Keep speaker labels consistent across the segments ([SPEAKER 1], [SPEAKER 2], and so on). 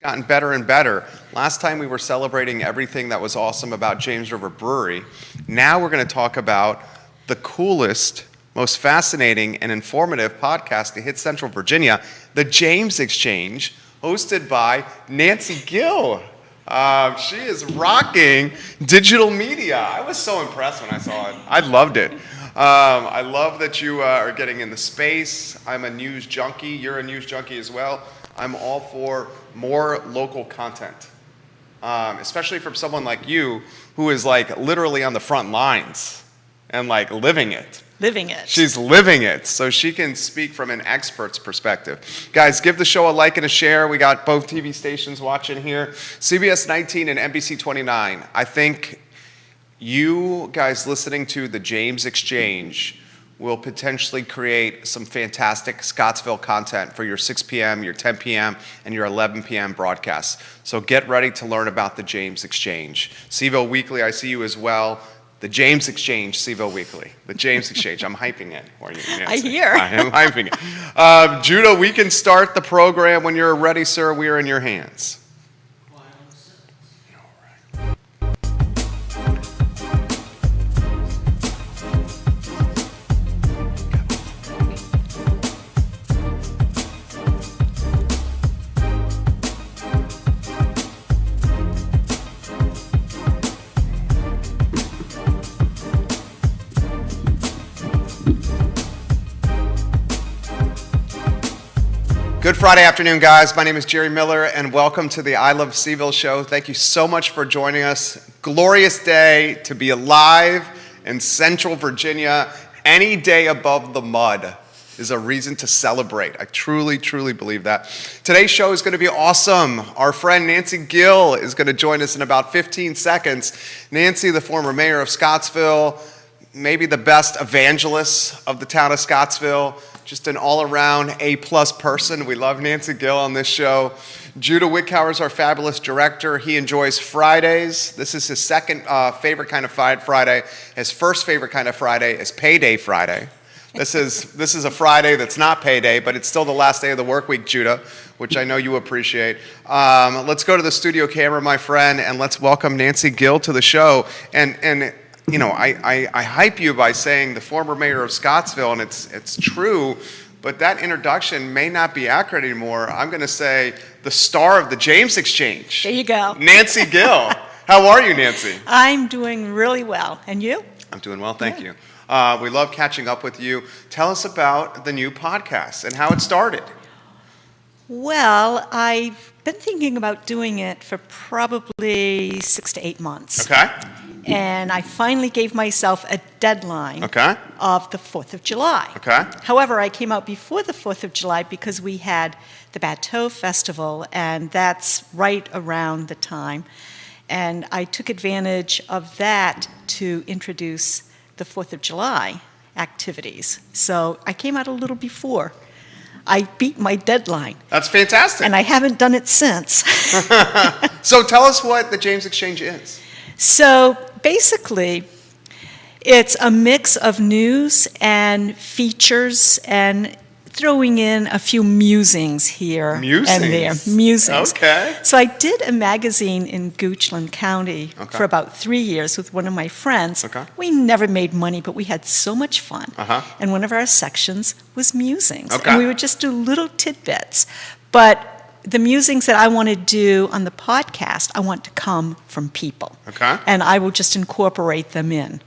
[SPEAKER 1] Gotten better and better. Last time we were celebrating everything that was awesome about James River Brewery. Now we're going to talk about the coolest, most fascinating, and informative podcast to hit Central Virginia, The James Exchange, hosted by Nancy Gill. She is rocking digital media. I was so impressed when I saw it. I loved it. I love that you are getting in the space. I'm a news junkie. You're a news junkie as well. I'm all for more local content, especially from someone like you who is like literally on the front lines and like living it.
[SPEAKER 2] Living it.
[SPEAKER 1] She's living it, so she can speak from an expert's perspective. Guys, give the show a like and a share. We got both TV stations watching here, CBS 19 and NBC 29. I think you guys listening to the James Exchange will potentially create some fantastic Scottsville content for your 6 p.m., your 10 p.m., and your 11 p.m. broadcasts. So get ready to learn about the James Exchange. CVille Weekly, I see you as well. The James Exchange, CVille Weekly. The James Exchange. I'm hyping it for you, Nancy.
[SPEAKER 2] I hear.
[SPEAKER 1] I am hyping it. Judah, we can start the program when you're ready, sir. We are in your hands. Good Friday afternoon, guys. My name is Jerry Miller, and welcome to the I Love CVille show. Thank you so much for joining us. Glorious day to be alive in Central Virginia. Any day above the mud is a reason to celebrate. I truly, truly believe that. Today's show is going to be awesome. Our friend Nancy Gill is going to join us in about 15 seconds. Nancy, the former mayor of Scottsville, maybe the best evangelist of the town of Scottsville, just an all-around A-plus person. We love Nancy Gill on this show. Judah Wickhauer is our fabulous director. He enjoys Fridays. This is his second favorite kind of Friday. His first favorite kind of Friday is Payday Friday. This is a Friday that's not payday, but it's still the last day of the work week, Judah, which I know you appreciate. Let's go to the studio camera, my friend, and let's welcome Nancy Gill to the show. And you know, I hype you by saying the former mayor of Scottsville, and it's true, but that introduction may not be accurate anymore. I'm going to say the star of the James Exchange.
[SPEAKER 2] There you go.
[SPEAKER 1] Nancy Gill. How are you, Nancy?
[SPEAKER 2] I'm doing really well. And you?
[SPEAKER 1] I'm doing well, thank you. We love catching up with you. Tell us about the new podcast and how it started.
[SPEAKER 2] Well, I've been thinking about doing it for probably 6 to 8 months.
[SPEAKER 1] Okay.
[SPEAKER 2] And I finally gave myself a deadline of the 4th of July.
[SPEAKER 1] Okay.
[SPEAKER 2] However, I came out before the 4th of July because we had the Bateau Festival, and that's right around the time. And I took advantage of that to introduce the 4th of July activities. So I came out a little before. I beat my deadline.
[SPEAKER 1] That's fantastic.
[SPEAKER 2] And I haven't done it since.
[SPEAKER 1] So tell us what the James Exchange is.
[SPEAKER 2] So basically, it's a mix of news and features and throwing in a few musings here and there. Musings.
[SPEAKER 1] Okay.
[SPEAKER 2] So I did a magazine in Goochland County for about 3 years with one of my friends.
[SPEAKER 1] Okay.
[SPEAKER 2] We never made money, but we had so much fun.
[SPEAKER 1] Uh-huh.
[SPEAKER 2] And one of our sections was musings.
[SPEAKER 1] Okay.
[SPEAKER 2] And we would just do little tidbits. But the musings that I want to do on the podcast, I want to come from people.
[SPEAKER 1] Okay.
[SPEAKER 2] And I will just incorporate them in.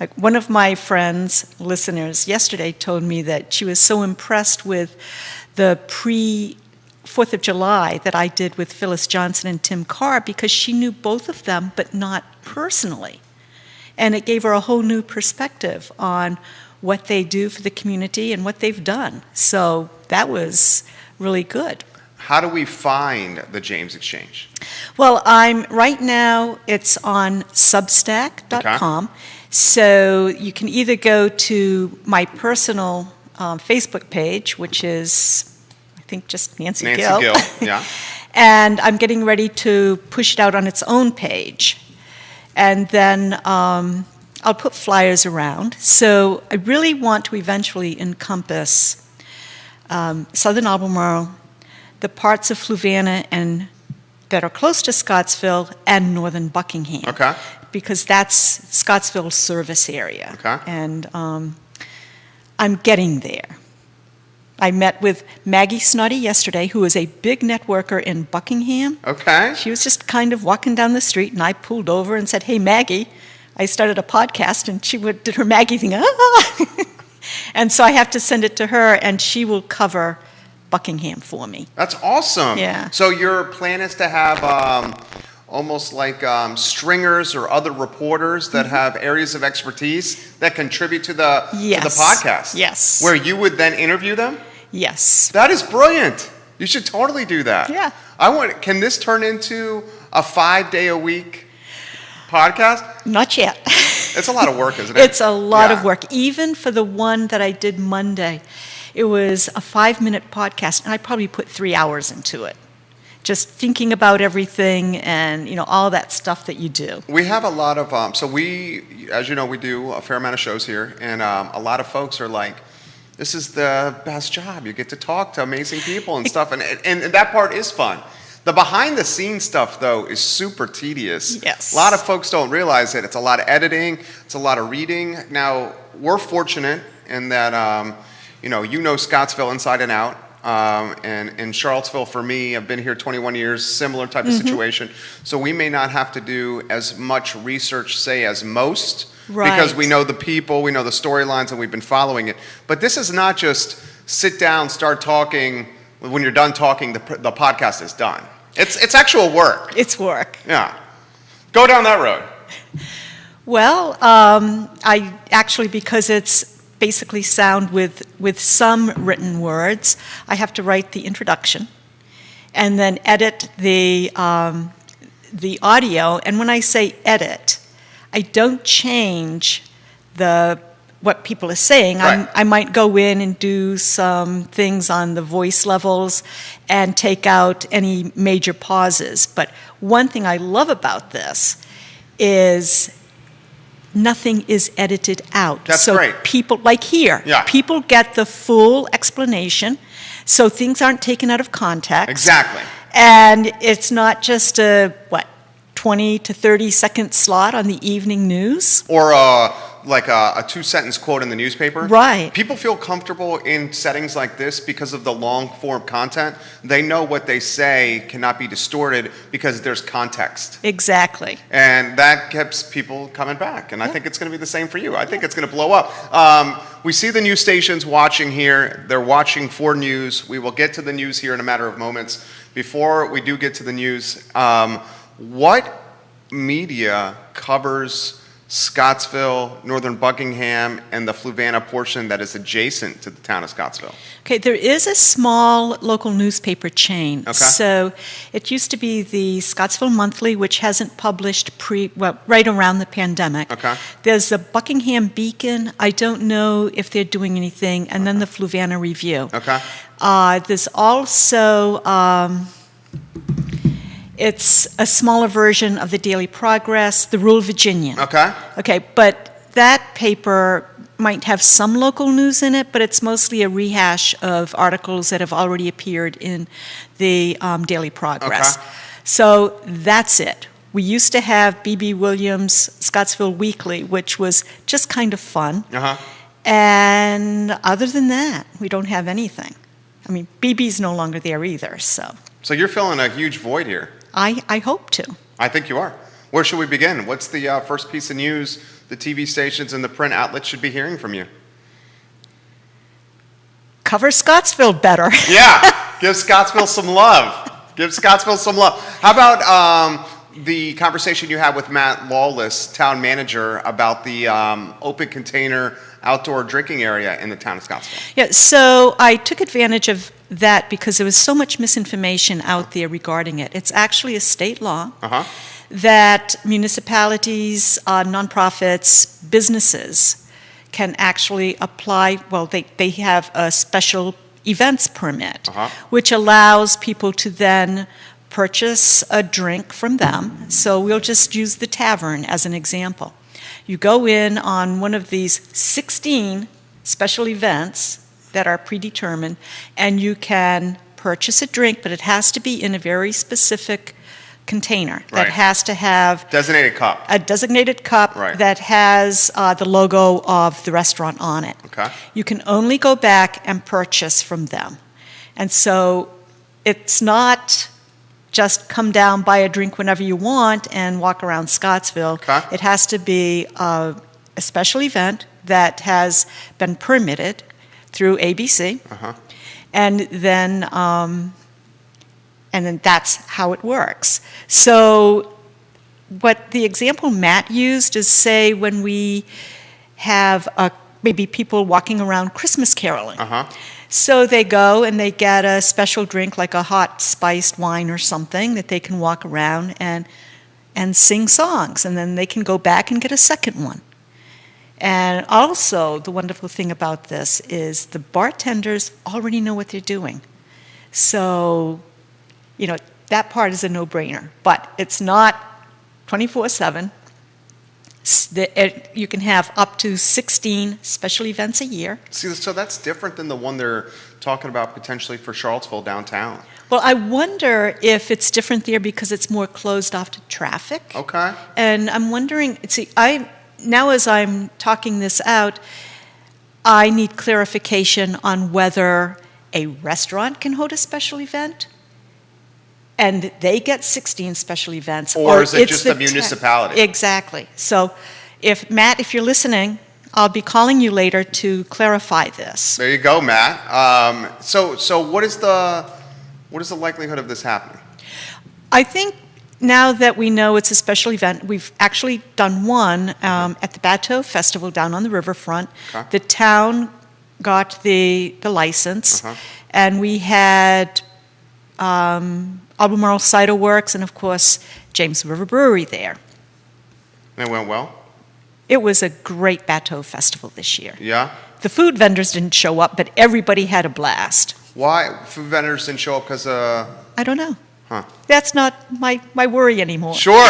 [SPEAKER 2] Like one of my friends, listeners, yesterday told me that she was so impressed with the pre-4th of July that I did with Phyllis Johnson and Tim Carr because she knew both of them, but not personally. And it gave her a whole new perspective on what they do for the community and what they've done. So that was really good.
[SPEAKER 1] How do we find the James Exchange?
[SPEAKER 2] Well, right now, it's on Substack.com.
[SPEAKER 1] Okay.
[SPEAKER 2] So you can either go to my personal Facebook page, which is, I think, just Nancy Gill.
[SPEAKER 1] Yeah.
[SPEAKER 2] And I'm getting ready to push it out on its own page. And then I'll put flyers around. So I really want to eventually encompass Southern Albemarle, the parts of Fluvanna and that are close to Scottsville and northern Buckingham.
[SPEAKER 1] Okay.
[SPEAKER 2] Because that's Scottsville's service area.
[SPEAKER 1] Okay.
[SPEAKER 2] And I'm getting there. I met with Maggie Snoddy yesterday, who is a big networker in Buckingham.
[SPEAKER 1] Okay.
[SPEAKER 2] She was just kind of walking down the street, and I pulled over and said, "Hey, Maggie, I started a podcast," and she did her Maggie thing, ah! And so I have to send it to her, and she will cover Buckingham for me.
[SPEAKER 1] That's awesome.
[SPEAKER 2] Yeah.
[SPEAKER 1] So your plan is to have almost like stringers or other reporters that have areas of expertise that contribute to the podcast.
[SPEAKER 2] Yes.
[SPEAKER 1] Where you would then interview them?
[SPEAKER 2] Yes.
[SPEAKER 1] That is brilliant. You should totally do that.
[SPEAKER 2] Yeah.
[SPEAKER 1] Can this turn into a 5-day-a-week podcast?
[SPEAKER 2] Not yet.
[SPEAKER 1] It's a lot of work, isn't it?
[SPEAKER 2] It's a lot
[SPEAKER 1] Yeah.
[SPEAKER 2] of work. Even for the one that I did Monday, it was a 5-minute podcast, and I probably put 3 hours into it. Just thinking about everything and, all that stuff that you do.
[SPEAKER 1] We have a lot of, as you know, we do a fair amount of shows here, and a lot of folks are like, this is the best job. You get to talk to amazing people and stuff, and that part is fun. The behind-the-scenes stuff, though, is super tedious.
[SPEAKER 2] Yes.
[SPEAKER 1] A lot of folks don't realize it. It's a lot of editing. It's a lot of reading. Now, we're fortunate in that, you know Scottsville inside and out. And in Charlottesville, for me, I've been here 21 years, similar type of situation. So we may not have to do as much research, say, as most, because we know the people, we know the storylines, and we've been following it. But this is not just sit down, start talking. When you're done talking, the podcast is done. It's actual work.
[SPEAKER 2] It's work.
[SPEAKER 1] Yeah. Go down that road.
[SPEAKER 2] Well, I actually, because it's basically sound with some written words, I have to write the introduction and then edit the audio. And when I say edit, I don't change what people are saying.
[SPEAKER 1] Right.
[SPEAKER 2] I might go in and do some things on the voice levels and take out any major pauses. But one thing I love about this is nothing is edited out.
[SPEAKER 1] That's
[SPEAKER 2] so
[SPEAKER 1] great.
[SPEAKER 2] People, like here, people get the full explanation, so things aren't taken out of context.
[SPEAKER 1] Exactly.
[SPEAKER 2] And it's not just a, 20 to 30 second slot on the evening news?
[SPEAKER 1] Or like a 2-sentence quote in the newspaper.
[SPEAKER 2] Right.
[SPEAKER 1] People feel comfortable in settings like this because of the long-form content. They know what they say cannot be distorted because there's context.
[SPEAKER 2] Exactly.
[SPEAKER 1] And that keeps people coming back. And I think it's going to be the same for you. I think it's going to blow up. We see the news stations watching here. They're watching for news. We will get to the news here in a matter of moments. Before we do get to the news, what media covers Scottsville, northern Buckingham, and the Fluvanna portion that is adjacent to the town of Scottsville?
[SPEAKER 2] Okay, there is a small local newspaper chain.
[SPEAKER 1] Okay.
[SPEAKER 2] So it used to be the Scottsville Monthly, which hasn't published right around the pandemic.
[SPEAKER 1] Okay.
[SPEAKER 2] There's the Buckingham Beacon. I don't know if they're doing anything, and then the Fluvanna Review.
[SPEAKER 1] Okay.
[SPEAKER 2] There's also it's a smaller version of the Daily Progress, the Rural Virginian.
[SPEAKER 1] Okay.
[SPEAKER 2] Okay, but that paper might have some local news in it, but it's mostly a rehash of articles that have already appeared in the Daily Progress.
[SPEAKER 1] Okay.
[SPEAKER 2] So that's it. We used to have B.B. Williams' Scottsville Weekly, which was just kind of fun.
[SPEAKER 1] Uh-huh.
[SPEAKER 2] And other than that, we don't have anything. I mean, BB's no longer there either, so.
[SPEAKER 1] So you're filling a huge void here.
[SPEAKER 2] I hope to.
[SPEAKER 1] I think you are. Where should we begin? What's the first piece of news the TV stations and the print outlets should be hearing from you?
[SPEAKER 2] Cover Scottsville better.
[SPEAKER 1] Yeah, give Scottsville some love. Give Scottsville some love. How about the conversation you had with Matt Lawless, town manager, about the open container outdoor drinking area in the town of Scottsville?
[SPEAKER 2] Yeah, so I took advantage of that because there was so much misinformation out there regarding it. It's actually a state law that municipalities, nonprofits, businesses can actually apply. Well, they have a special events permit, which allows people to then purchase a drink from them. So we'll just use the tavern as an example. You go in on one of these 16 special events that are predetermined, and you can purchase a drink, but it has to be in a very specific container that
[SPEAKER 1] Right.
[SPEAKER 2] has to have
[SPEAKER 1] Designated cup.
[SPEAKER 2] a designated cup
[SPEAKER 1] Right.
[SPEAKER 2] that has the logo of the restaurant on it.
[SPEAKER 1] Okay.
[SPEAKER 2] You can only go back and purchase from them. And so it's not just come down, buy a drink whenever you want, and walk around Scottsville.
[SPEAKER 1] Okay.
[SPEAKER 2] It has to be a special event that has been permitted through ABC,
[SPEAKER 1] Uh-huh.
[SPEAKER 2] and then that's how it works. So what the example Matt used is, say, when we have maybe people walking around Christmas caroling.
[SPEAKER 1] Uh-huh.
[SPEAKER 2] So they go and they get a special drink, like a hot spiced wine or something, that they can walk around and sing songs, and then they can go back and get a second one. And also, the wonderful thing about this is the bartenders already know what they're doing. So, that part is a no-brainer. But it's not 24/7. You can have up to 16 special events a year.
[SPEAKER 1] See, so that's different than the one they're talking about potentially for Charlottesville downtown.
[SPEAKER 2] Well, I wonder if it's different there because it's more closed off to traffic.
[SPEAKER 1] Okay.
[SPEAKER 2] And I'm wondering, now as I'm talking this out, I need clarification on whether a restaurant can hold a special event and they get 16 special events.
[SPEAKER 1] Or is it
[SPEAKER 2] it's
[SPEAKER 1] just
[SPEAKER 2] the
[SPEAKER 1] a municipality?
[SPEAKER 2] Exactly. So Matt, if you're listening, I'll be calling you later to clarify this.
[SPEAKER 1] There you go, Matt. So what is the likelihood of this happening?
[SPEAKER 2] I think now that we know it's a special event, we've actually done one at the Bateau Festival down on the riverfront.
[SPEAKER 1] Okay.
[SPEAKER 2] The town got the license,
[SPEAKER 1] Uh-huh.
[SPEAKER 2] and we had Albemarle Cider Works and, of course, James River Brewery there.
[SPEAKER 1] And it went well?
[SPEAKER 2] It was a great Bateau Festival this year.
[SPEAKER 1] Yeah?
[SPEAKER 2] The food vendors didn't show up, but everybody had a blast.
[SPEAKER 1] Why? Food vendors didn't show up because
[SPEAKER 2] I don't know.
[SPEAKER 1] Huh.
[SPEAKER 2] That's not my worry anymore.
[SPEAKER 1] Sure.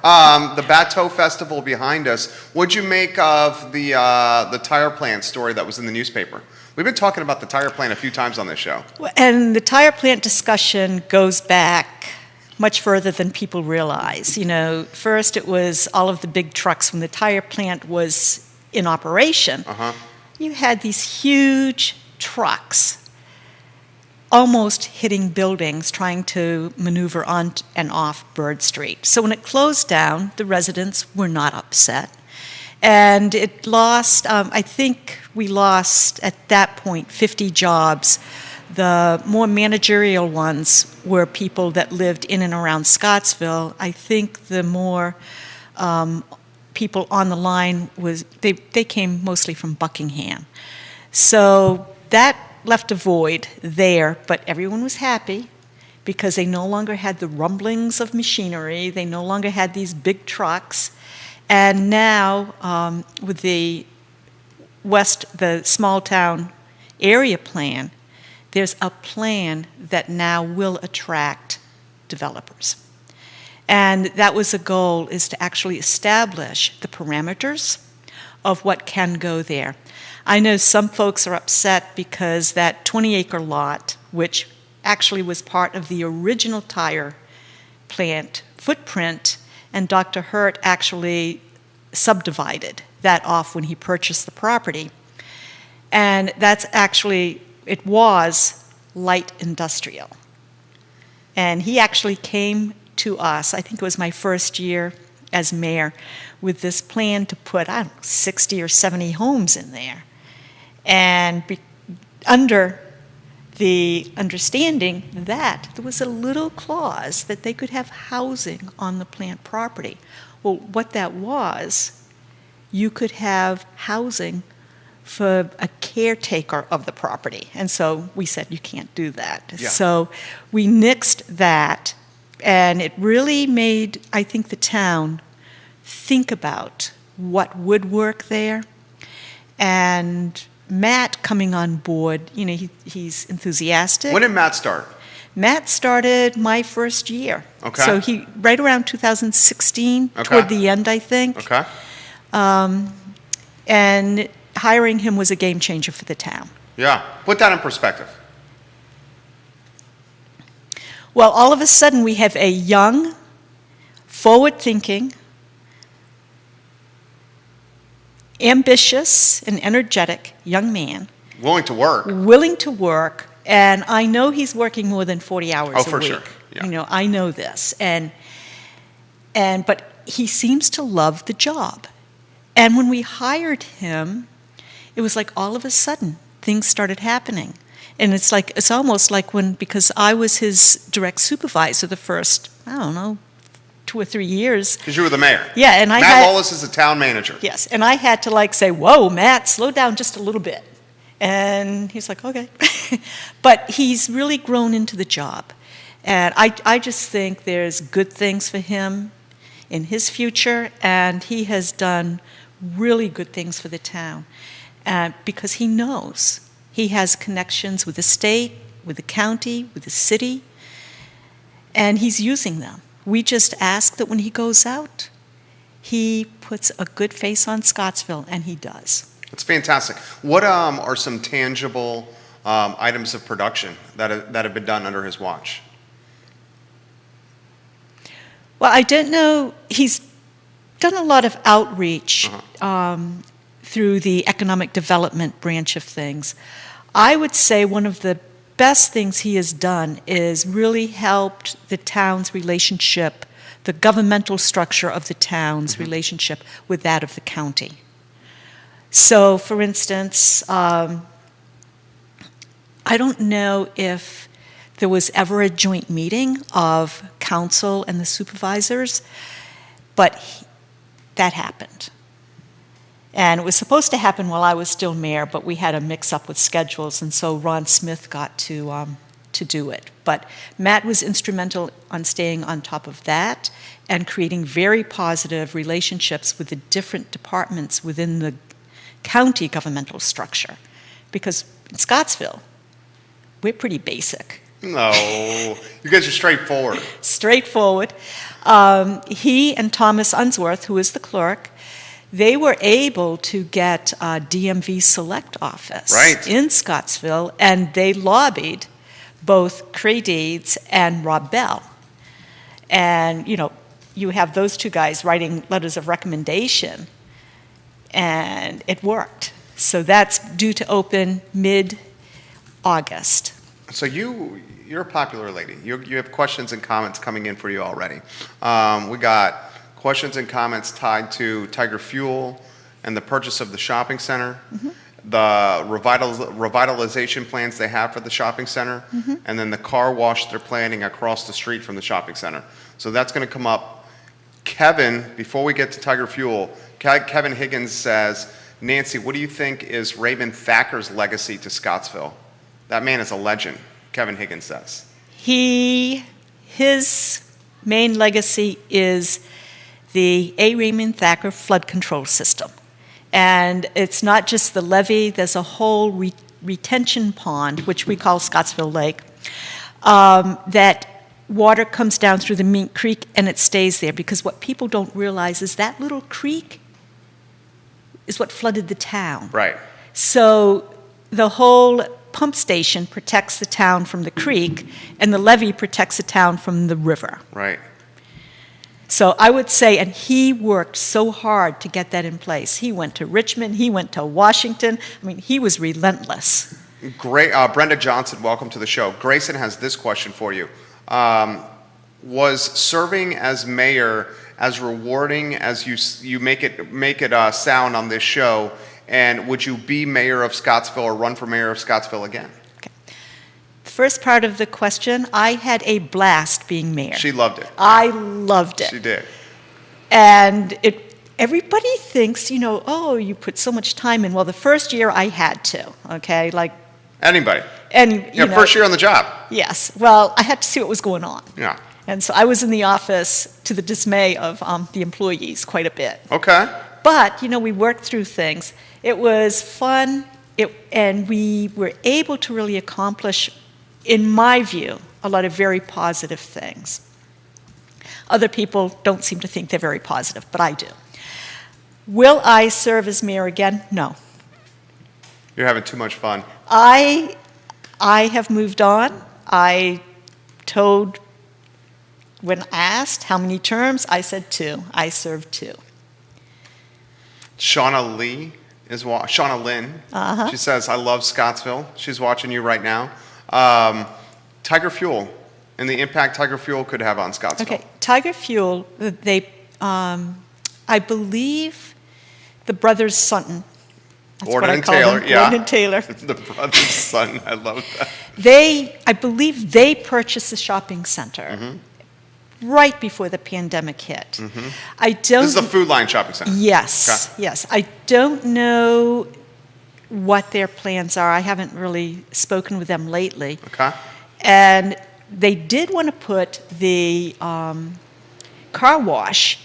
[SPEAKER 1] The Bateau Festival behind us. What'd you make of the tire plant story that was in the newspaper? We've been talking about the tire plant a few times on this show.
[SPEAKER 2] And the tire plant discussion goes back much further than people realize. First it was all of the big trucks when the tire plant was in operation.
[SPEAKER 1] Uh-huh.
[SPEAKER 2] You had these huge trucks almost hitting buildings trying to maneuver on and off Bird Street. So when it closed down, the residents were not upset. And it lost, I think we lost at that point 50 jobs. The more managerial ones were people that lived in and around Scottsville. I think the more people on the line they came mostly from Buckingham. So that left a void there, but everyone was happy because they no longer had the rumblings of machinery. They no longer had these big trucks. And now, with the small town area plan, there's a plan that now will attract developers. And that was a goal, is to actually establish the parameters of what can go there. I know some folks are upset because that 20-acre lot, which actually was part of the original tire plant footprint, and Dr. Hurt actually subdivided that off when he purchased the property. And it was light industrial. And he actually came to us, I think it was my first year as mayor, with this plan to put, 60 or 70 homes in there. And under the understanding that there was a little clause that they could have housing on the plant property. Well, what that was, you could have housing for a caretaker of the property. And so we said, you can't do that.
[SPEAKER 1] Yeah.
[SPEAKER 2] So we nixed that, and it really made, I think, the town think about what would work there. And Matt coming on board, he's enthusiastic.
[SPEAKER 1] When did Matt start?
[SPEAKER 2] Matt started my first year.
[SPEAKER 1] Okay.
[SPEAKER 2] So right around 2016,
[SPEAKER 1] Okay.
[SPEAKER 2] toward the end, I think.
[SPEAKER 1] Okay.
[SPEAKER 2] And hiring him was a game changer for the town.
[SPEAKER 1] Yeah. Put that in perspective.
[SPEAKER 2] Well, all of a sudden we have a young, forward-thinking, ambitious, and energetic young man
[SPEAKER 1] Willing to work.
[SPEAKER 2] willing to work, and I know he's working more than 40 hours
[SPEAKER 1] Oh,
[SPEAKER 2] a
[SPEAKER 1] for
[SPEAKER 2] week.
[SPEAKER 1] sure. Yeah.
[SPEAKER 2] You know, I know this. But he seems to love the job. And when we hired him, it was like all of a sudden things started happening. And it's almost like because I was his direct supervisor the first, I don't know, 2 or 3 years.
[SPEAKER 1] Because you were the mayor.
[SPEAKER 2] Yeah, and
[SPEAKER 1] Matt Wallace is the town manager.
[SPEAKER 2] Yes, and I had to say, whoa, Matt, slow down just a little bit. And he's like, okay. But he's really grown into the job. And I just think there's good things for him in his future, and he has done really good things for the town because he knows he has connections with the state, with the county, with the city, and he's using them. We just ask that when he goes out, he puts a good face on Scottsville, and he does.
[SPEAKER 1] It's fantastic. What are some tangible items of production that have been done under his watch?
[SPEAKER 2] Well, I don't know. He's done a lot of outreach through the economic development branch of things. I would say one of the best things he has done is really helped the town's relationship, the governmental structure of the town's relationship with that of the county. So, for instance, I don't know if there was ever a joint meeting of council and the supervisors, but that happened. And it was supposed to happen while I was still mayor, but we had a mix-up with schedules, and so Ron Smith got to do it. But Matt was instrumental on staying on top of that and creating very positive relationships with the different departments within the county governmental structure. Because in Scottsville, we're pretty basic.
[SPEAKER 1] No, you guys are straightforward.
[SPEAKER 2] Straightforward. He and Thomas Unsworth, who is the clerk, they were able to get a DMV Select office in Scottsville, and they lobbied both Cray Deeds and Rob Bell. And, you have those two guys writing letters of recommendation, and it worked. So that's due to open mid-August.
[SPEAKER 1] So you're a popular lady. You have questions and comments coming in for you already. We got questions and comments tied to Tiger Fuel and the purchase of the shopping center, the revitalization plans they have for the shopping center, and then the car wash they're planning across the street from the shopping center. So that's going to come up. Kevin, before we get to Tiger Fuel, Kevin Higgins says, Nancy, what do you think is Raymond Thacker's legacy to Scottsville? That man is a legend, Kevin Higgins says.
[SPEAKER 2] His main legacy is the A. Raymond Thacker flood control system. And it's not just the levee, there's a whole retention pond, which we call Scottsville Lake, that water comes down through the Mink Creek and it stays there, because what people don't realize is that little creek is what flooded the town.
[SPEAKER 1] Right.
[SPEAKER 2] So the whole pump station protects the town from the creek, and the levee protects the town from the river.
[SPEAKER 1] Right.
[SPEAKER 2] So I would say, and he worked so hard to get that in place. He went to Richmond, he went to Washington. I mean, he was relentless.
[SPEAKER 1] Great. Brenda Johnson, welcome to the show. Grayson has this question for you. Was serving as mayor as rewarding as you make it sound on this show? And would you be mayor of Scottsville or run for mayor of Scottsville again?
[SPEAKER 2] Okay. The first part of the question, I had a blast being mayor.
[SPEAKER 1] She loved it.
[SPEAKER 2] I loved it.
[SPEAKER 1] She did.
[SPEAKER 2] And everybody thinks, oh, you put so much time in. Well, the first year I had to, okay?
[SPEAKER 1] Anybody.
[SPEAKER 2] And,
[SPEAKER 1] first year on the job.
[SPEAKER 2] Yes. Well, I had to see what was going on.
[SPEAKER 1] Yeah.
[SPEAKER 2] And so I was in the office to the dismay of the employees quite a bit.
[SPEAKER 1] Okay.
[SPEAKER 2] But, we worked through things. It was fun, and we were able to really accomplish, in my view, a lot of very positive things. Other people don't seem to think they're very positive, but I do. Will I serve as mayor again? No.
[SPEAKER 1] You're having too much fun.
[SPEAKER 2] I have moved on. I told when asked how many terms, I said 2. I served 2.
[SPEAKER 1] Shauna Lynn. She says, I love Scottsville. She's watching you right now. Tiger Fuel and the impact Tiger Fuel could have on Scottsville.
[SPEAKER 2] Okay, Tiger Fuel, I believe the brothers Sutton. That's
[SPEAKER 1] Gordon
[SPEAKER 2] what I
[SPEAKER 1] and
[SPEAKER 2] call
[SPEAKER 1] Taylor,
[SPEAKER 2] them,
[SPEAKER 1] yeah.
[SPEAKER 2] Gordon and Taylor.
[SPEAKER 1] The brother's son. I love that.
[SPEAKER 2] I believe they purchased the shopping center right before the pandemic hit. I don't.
[SPEAKER 1] This is the Food Line Shopping Center.
[SPEAKER 2] Yes,
[SPEAKER 1] Okay.
[SPEAKER 2] yes. I don't know what their plans are. I haven't really spoken with them lately.
[SPEAKER 1] Okay.
[SPEAKER 2] And they did want to put the car wash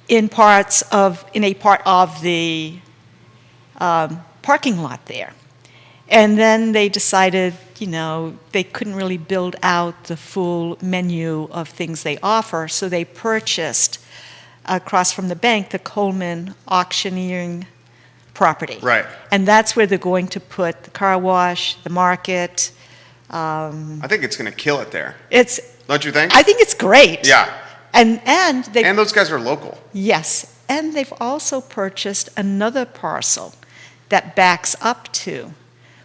[SPEAKER 2] in a part of the parking lot there. And then they decided, they couldn't really build out the full menu of things they offer, so they purchased across from the bank the Coleman auctioneering property.
[SPEAKER 1] Right.
[SPEAKER 2] And that's where they're going to put the car wash, the market.
[SPEAKER 1] I think it's going to kill it there. Don't you think?
[SPEAKER 2] I think it's great.
[SPEAKER 1] Yeah.
[SPEAKER 2] And
[SPEAKER 1] those guys are local.
[SPEAKER 2] Yes, and they've also purchased another parcel that backs up to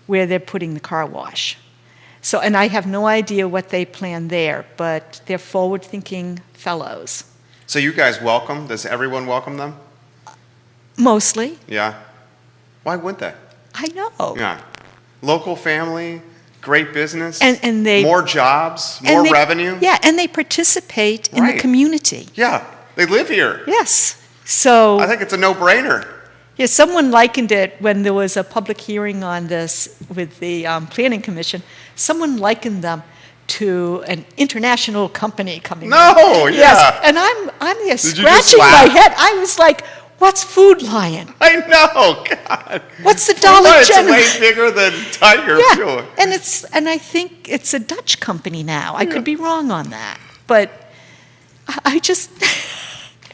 [SPEAKER 2] where they're putting the car wash. So, and I have no idea what they plan there, but they're forward-thinking fellows.
[SPEAKER 1] So you guys welcome? Does everyone welcome them?
[SPEAKER 2] Mostly.
[SPEAKER 1] Yeah. Why wouldn't they?
[SPEAKER 2] I know.
[SPEAKER 1] Yeah. Local family, great business,
[SPEAKER 2] And they
[SPEAKER 1] more jobs, more revenue.
[SPEAKER 2] Yeah, and they participate in the
[SPEAKER 1] Right.
[SPEAKER 2] community.
[SPEAKER 1] Yeah. They live here.
[SPEAKER 2] Yes. So
[SPEAKER 1] I think it's a no-brainer.
[SPEAKER 2] yeah, someone likened it when there was a public hearing on this with the Planning Commission. Someone likened them to an international company coming in.
[SPEAKER 1] No, yeah.
[SPEAKER 2] Yes, and I'm there
[SPEAKER 1] you just
[SPEAKER 2] scratching my
[SPEAKER 1] laugh?
[SPEAKER 2] head. I was like, what's Food Lion?
[SPEAKER 1] I know, God.
[SPEAKER 2] What's the Dollar
[SPEAKER 1] It's
[SPEAKER 2] General?
[SPEAKER 1] way bigger than Tiger
[SPEAKER 2] Yeah,
[SPEAKER 1] Fuel.
[SPEAKER 2] and I think it's a Dutch company now. I could be wrong on that, but I just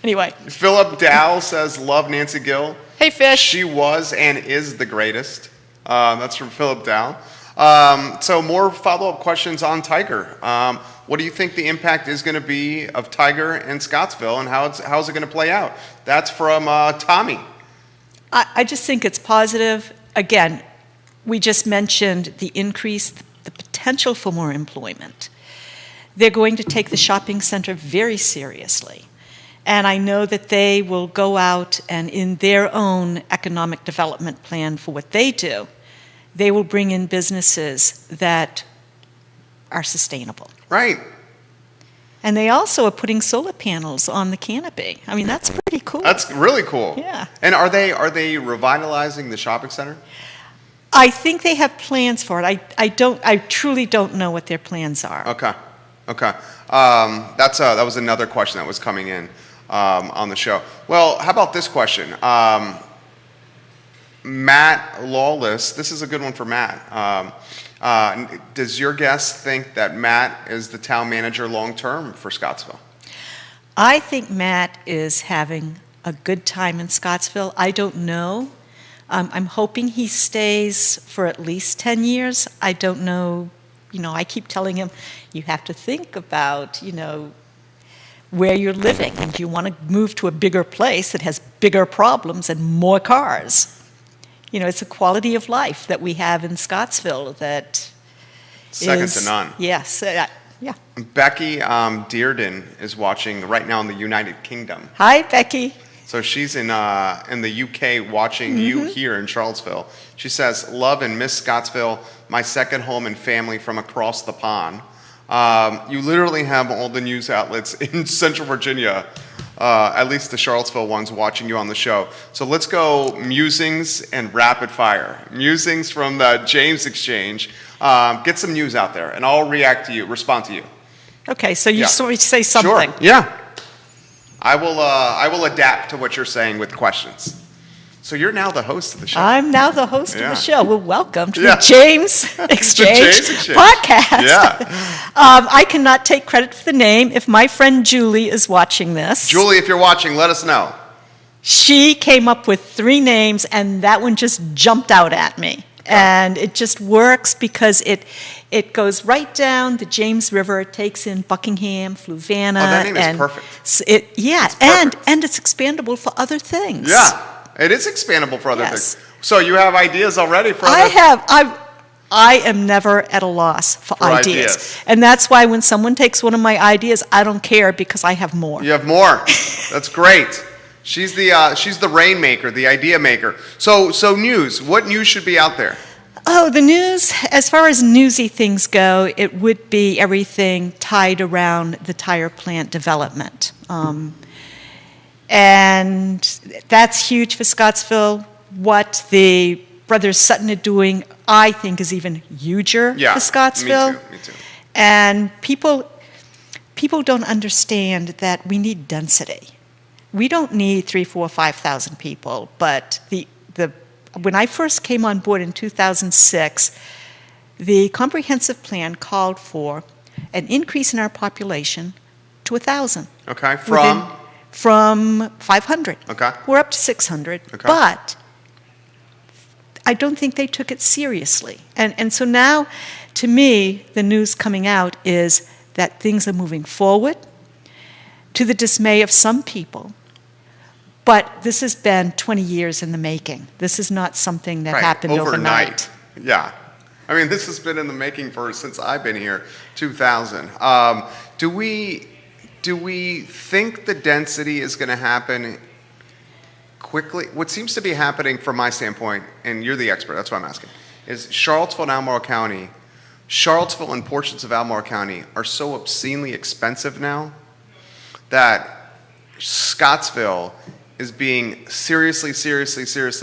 [SPEAKER 2] anyway.
[SPEAKER 1] Philip Dow says, love Nancy Gill.
[SPEAKER 2] Hey, Fish.
[SPEAKER 1] She was and is the greatest. That's from Philip Dow. So more follow-up questions on Tiger. What do you think the impact is going to be of Tiger and Scottsville, and how's it going to play out? That's from Tommy.
[SPEAKER 2] I just think it's positive. Again, we just mentioned the increase, the potential for more employment. They're going to take the shopping center very seriously. And I know that they will go out and in their own economic development plan for what they do, they will bring in businesses that are sustainable.
[SPEAKER 1] Right.
[SPEAKER 2] And they also are putting solar panels on the canopy. I mean, that's pretty cool.
[SPEAKER 1] That's really cool.
[SPEAKER 2] Yeah.
[SPEAKER 1] And are they revitalizing the shopping center?
[SPEAKER 2] I think they have plans for it. I truly don't know what their plans are.
[SPEAKER 1] Okay. That was another question that was coming in on the show. Well, how about this question? Matt Lawless, this is a good one for Matt. Does your guest think that Matt is the town manager long-term for Scottsville?
[SPEAKER 2] I think Matt is having a good time in Scottsville. I don't know. I'm hoping he stays for at least 10 years. I don't know. I keep telling him, you have to think about, where you're living. And do you want to move to a bigger place that has bigger problems and more cars? It's a quality of life that we have in Scottsville that
[SPEAKER 1] Second to none.
[SPEAKER 2] Yes. Yeah.
[SPEAKER 1] Becky Dearden is watching right now in the United Kingdom.
[SPEAKER 2] Hi, Becky.
[SPEAKER 1] So she's in the UK watching you here in Charlottesville. She says, love and miss Scottsville, my second home and family from across the pond. You literally have all the news outlets in Central Virginia, at least the Charlottesville ones, watching you on the show. So let's go musings and rapid fire. Musings from the James Exchange. Get some news out there, and I'll respond to you.
[SPEAKER 2] Okay, so you sort of say
[SPEAKER 1] Sure,
[SPEAKER 2] something.
[SPEAKER 1] yeah. I will adapt to what you're saying with questions. So you're now the host of the show.
[SPEAKER 2] I'm now the host of
[SPEAKER 1] Yeah.
[SPEAKER 2] the show. Well, welcome to
[SPEAKER 1] Yeah.
[SPEAKER 2] the James Exchange,
[SPEAKER 1] James Exchange.
[SPEAKER 2] podcast.
[SPEAKER 1] Yeah.
[SPEAKER 2] I cannot take credit for the name. If my friend Julie is watching this,
[SPEAKER 1] Julie, if you're watching, let us know.
[SPEAKER 2] she came up with 3 names, and that one just jumped out at me. And it just works because it goes right down the James River, it takes in Buckingham, Fluvanna.
[SPEAKER 1] Oh, that name is
[SPEAKER 2] and
[SPEAKER 1] perfect.
[SPEAKER 2] Yeah,
[SPEAKER 1] It's perfect.
[SPEAKER 2] and it's expandable for other things.
[SPEAKER 1] Yeah, it is expandable for other
[SPEAKER 2] Yes.
[SPEAKER 1] things. So you have ideas already for other...
[SPEAKER 2] I am never at a loss for ideas.
[SPEAKER 1] ideas.
[SPEAKER 2] And that's why when someone takes one of my ideas, I don't care because I have more.
[SPEAKER 1] You have more. That's great. She's the rainmaker, the idea maker. So news. What news should be out there?
[SPEAKER 2] Oh, the news, as far as newsy things go, it would be everything tied around the tire plant development. And that's huge for Scottsville. What the brothers Sutton are doing, I think, is even huger for Scottsville.
[SPEAKER 1] Me too.
[SPEAKER 2] And people don't understand that we need density. We don't need 3,000, 4,000, 5,000 people, but when I first came on board in 2006, the comprehensive plan called for an increase in our population to 1,000.
[SPEAKER 1] Okay,
[SPEAKER 2] From 500.
[SPEAKER 1] Okay.
[SPEAKER 2] We're up to 600.
[SPEAKER 1] Okay.
[SPEAKER 2] But I don't think they took it seriously. And so now, to me, the news coming out is that things are moving forward to the dismay of some people. But this has been 20 years in the making. This is not something that happened overnight.
[SPEAKER 1] Yeah. I mean, this has been in the making since I've been here, 2000. Do we think the density is going to happen quickly? What seems to be happening from my standpoint, and you're the expert, that's why I'm asking, is Charlottesville and Albemarle County, Charlottesville and portions of Albemarle County are so obscenely expensive now that Scottsville is being seriously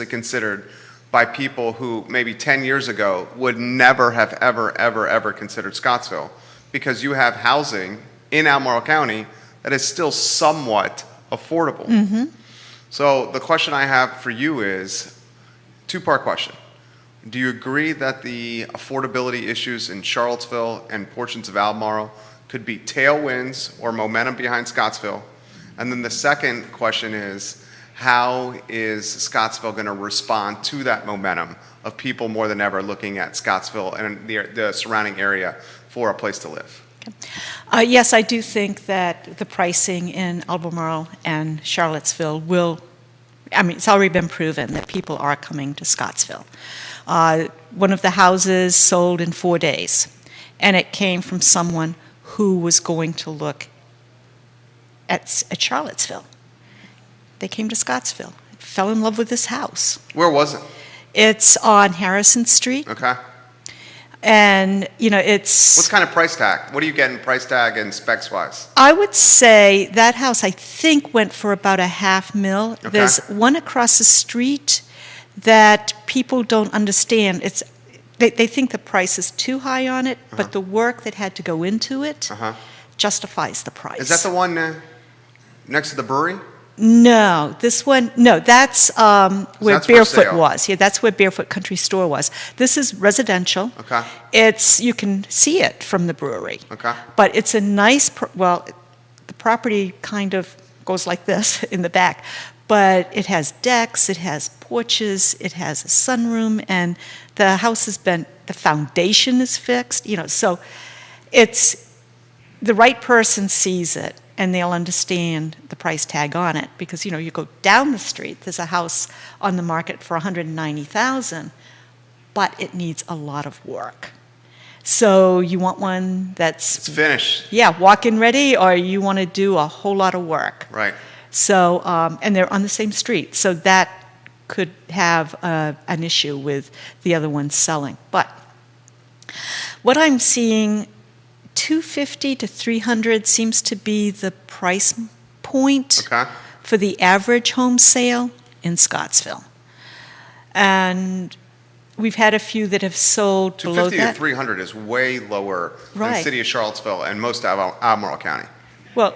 [SPEAKER 1] considered by people who maybe 10 years ago would never have ever considered Scottsville, because you have housing in Albemarle County that is still somewhat affordable.
[SPEAKER 2] Mm-hmm.
[SPEAKER 1] So the question I have for you is, two-part question. Do you agree that the affordability issues in Charlottesville and portions of Albemarle could be tailwinds or momentum behind Scottsville? And then the second question is, how is Scottsville going to respond to that momentum of people more than ever looking at Scottsville and the surrounding area for a place to live?
[SPEAKER 2] Yes, I do think that the pricing in Albemarle and Charlottesville it's already been proven that people are coming to Scottsville. One of the houses sold in 4 days, and it came from someone who was going to look at Charlottesville. They came to Scottsville, fell in love with this house.
[SPEAKER 1] Where was it?
[SPEAKER 2] It's on Harrison Street.
[SPEAKER 1] Okay.
[SPEAKER 2] And, it's...
[SPEAKER 1] What's kind of price tag? What are you getting price tag and specs-wise?
[SPEAKER 2] I would say that house, I think, went for about $500,000.
[SPEAKER 1] Okay.
[SPEAKER 2] There's one across the street that people don't understand. They think the price is too high on it, but the work that had to go into it justifies the price.
[SPEAKER 1] Is that the one next to the brewery?
[SPEAKER 2] No, that's where
[SPEAKER 1] that's for
[SPEAKER 2] Barefoot
[SPEAKER 1] sale.
[SPEAKER 2] was. Yeah, that's where Barefoot Country Store was. This is residential.
[SPEAKER 1] Okay.
[SPEAKER 2] You can see it from the brewery.
[SPEAKER 1] Okay.
[SPEAKER 2] But it's a nice, the property kind of goes like this in the back, but it has decks, it has porches, it has a sunroom, and the house the foundation is fixed, so it's, the right person sees it, and they'll understand the price tag on it, because you go down the street, there's a house on the market for $190,000, but it needs a lot of work. So you want one
[SPEAKER 1] It's finished.
[SPEAKER 2] yeah, walk-in ready, or you want to do a whole lot of work.
[SPEAKER 1] Right.
[SPEAKER 2] So and they're on the same street, so that could have an issue with the other ones selling. But what I'm seeing, $250 to $300 seems to be the price point for the average home sale in Scottsville. And we've had a few that have sold below that.
[SPEAKER 1] 250 to 300 is way lower than the
[SPEAKER 2] Right.
[SPEAKER 1] city of Charlottesville and most of Albemarle County.
[SPEAKER 2] Well,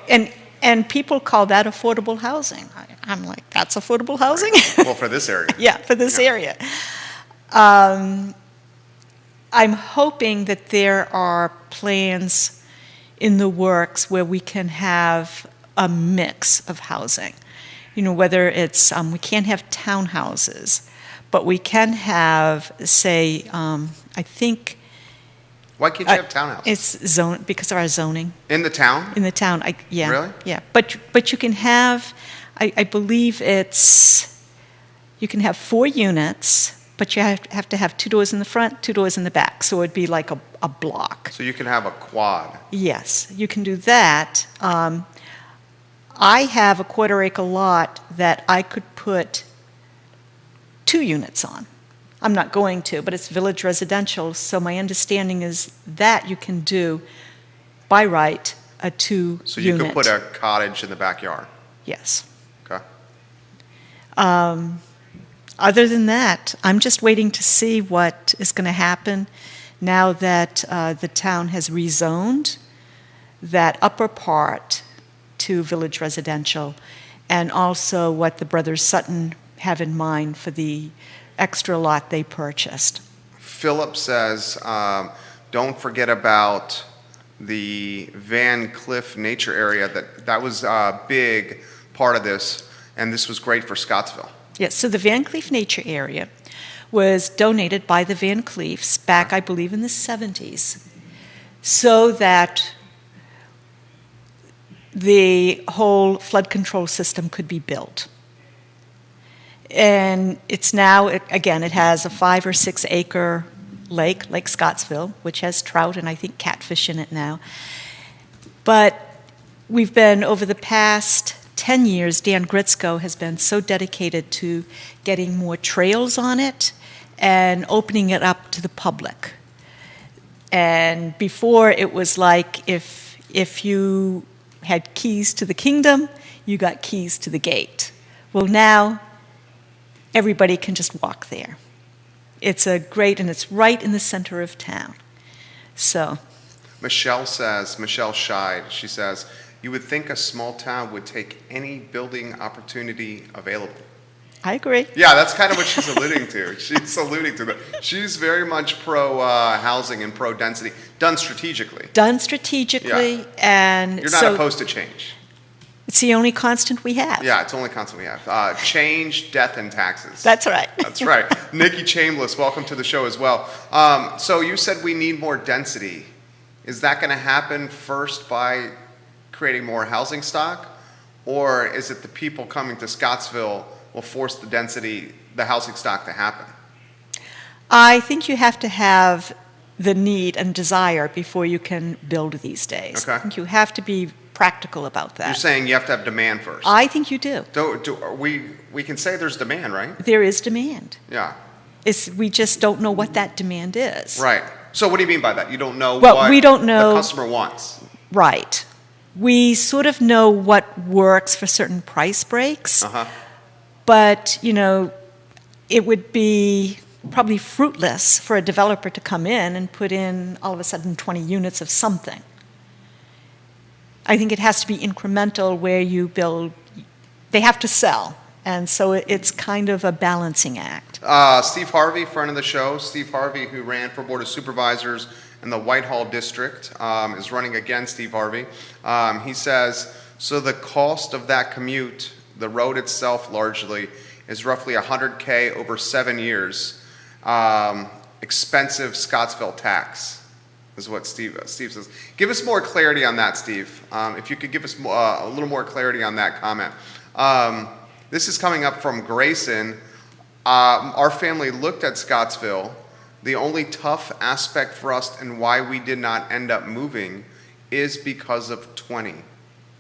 [SPEAKER 2] and people call that affordable housing. I'm like, that's affordable housing?
[SPEAKER 1] Well, for this area.
[SPEAKER 2] Yeah, for this area. I'm hoping that there are plans in the works where we can have a mix of housing. Whether it's, we can't have townhouses, But we can have, say, I think
[SPEAKER 1] Why can't you have townhouses?
[SPEAKER 2] it's zone because of our zoning
[SPEAKER 1] In the town?
[SPEAKER 2] in the town. Yeah,
[SPEAKER 1] Really?
[SPEAKER 2] yeah. But you can have, I believe you can have 4 units, but you have to have 2 doors in the front, 2 doors in the back. So it'd be like a block.
[SPEAKER 1] So you can have a quad.
[SPEAKER 2] Yes, you can do that. I have a 1/4 acre lot that I could put 2 units on. I'm not going to, but it's village residential, so my understanding is that you can do, by right, a 2-unit.
[SPEAKER 1] So you could put a cottage in the backyard.
[SPEAKER 2] Yes.
[SPEAKER 1] Okay.
[SPEAKER 2] Other than that, I'm just waiting to see what is going to happen now that the town has rezoned that upper part to village residential, and also what the brothers Sutton have in mind for the extra lot they purchased.
[SPEAKER 1] Philip says, don't forget about the Van Cliff Nature Area. That was a big part of this, and this was great for Scottsville.
[SPEAKER 2] Yes, so the Van Cleef Nature Area was donated by the Van Cleefs back, I believe, in the 70s, so that the whole flood control system could be built. And it's now, again, it has a 5 or 6 acre lake, Lake Scottsville, which has trout and I think catfish in it now. But we've been, over the past 10 years, Dan Gritzko has been so dedicated to getting more trails on it and opening it up to the public. And before it was like if you had keys to the kingdom, you got keys to the gate. Well, now everybody can just walk there. It's and it's right in the center of town. So.
[SPEAKER 1] Michelle Scheid, she says, you would think a small town would take any building opportunity available.
[SPEAKER 2] I agree.
[SPEAKER 1] Yeah, that's kind of what she's alluding to. She's alluding to that. She's very much pro housing and pro density, done strategically.
[SPEAKER 2] Done strategically,
[SPEAKER 1] Yeah.
[SPEAKER 2] And
[SPEAKER 1] You're not opposed to change.
[SPEAKER 2] It's the only constant we have.
[SPEAKER 1] Yeah, it's the only constant we have. Change, death, and taxes.
[SPEAKER 2] That's right.
[SPEAKER 1] That's right. Nikki Chambliss, welcome to the show as well. So you said we need more density. Is that going to happen first by creating more housing stock? Or is it the people coming to Scottsville will force the housing stock to happen?
[SPEAKER 2] I think you have to have the need and desire before you can build these days.
[SPEAKER 1] Okay.
[SPEAKER 2] I think you have to be practical about that.
[SPEAKER 1] You're saying you have to have demand first.
[SPEAKER 2] I think you do.
[SPEAKER 1] We can say there's demand, right?
[SPEAKER 2] There is demand.
[SPEAKER 1] Yeah.
[SPEAKER 2] We just don't know what that demand is.
[SPEAKER 1] Right. So what do you mean by that? You don't know
[SPEAKER 2] Well,
[SPEAKER 1] what
[SPEAKER 2] we don't know.
[SPEAKER 1] the customer wants.
[SPEAKER 2] Right. We sort of know what works for certain price breaks, but, it would be probably fruitless for a developer to come in and put in, all of a sudden, 20 units of something. I think it has to be incremental where you build, they have to sell, and so it's kind of a balancing act.
[SPEAKER 1] Steve Harvey, friend of the show, Steve Harvey, who ran for Board of Supervisors in the Whitehall District, is running again, Steve Harvey. He says, so the cost of that commute, the road itself largely, is roughly $100K over 7 years. Expensive Scottsville tax is what Steve says. Give us more clarity on that, Steve. If you could give us a little more clarity on that comment. This is coming up from Grayson. Our family looked at Scottsville. The only tough aspect for us and why we did not end up moving is because of 20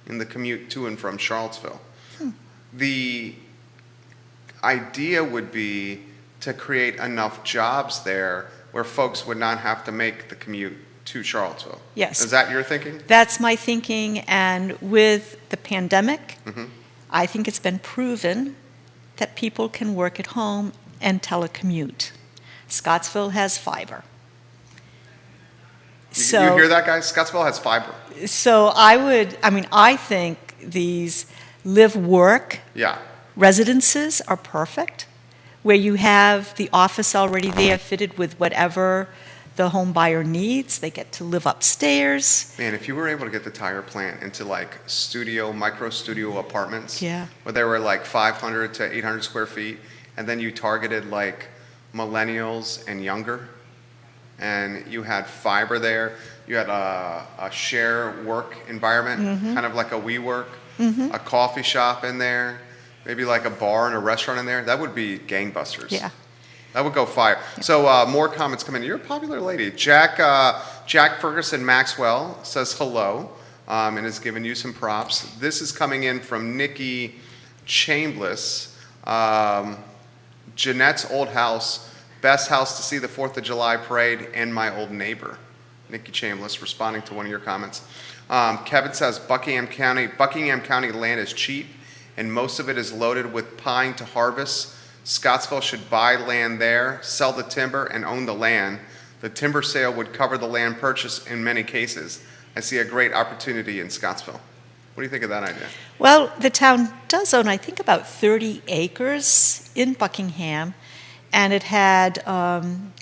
[SPEAKER 1] in the commute to and from Charlottesville. The idea would be to create enough jobs there where folks would not have to make the commute to Charlottesville.
[SPEAKER 2] Yes.
[SPEAKER 1] Is that your thinking?
[SPEAKER 2] That's my thinking, and with the pandemic, I think it's been proven that people can work at home and telecommute. Scottsville has fiber.
[SPEAKER 1] You hear that, guys? Scottsville has fiber.
[SPEAKER 2] So I think these live-work residences are perfect, where you have the office already there fitted with whatever the home buyer needs. They get to live upstairs.
[SPEAKER 1] Man, if you were able to get the tire plant into like micro studio apartments, where they were like 500 to 800 square feet, and then you targeted like millennials and younger, and you had fiber there. You had a share work environment, kind of like a WeWork, a coffee shop in there, maybe like a bar and a restaurant in there. That would be gangbusters.
[SPEAKER 2] Yeah.
[SPEAKER 1] That would go fire. So more comments come in. You're a popular lady. Jack Ferguson Maxwell says hello and has given you some props. This is coming in from Nikki Chambliss. Jeanette's old house, best house to see the 4th of July parade, and my old neighbor. Nikki Chambliss responding to one of your comments. Kevin says Buckingham County land is cheap, and most of it is loaded with pine to harvest. Scottsville should buy land there, sell the timber, and own the land. The timber sale would cover the land purchase in many cases. I see a great opportunity in Scottsville. What do you think of that idea?
[SPEAKER 2] Well, the town does own, I think, about 30 acres in Buckingham, and it had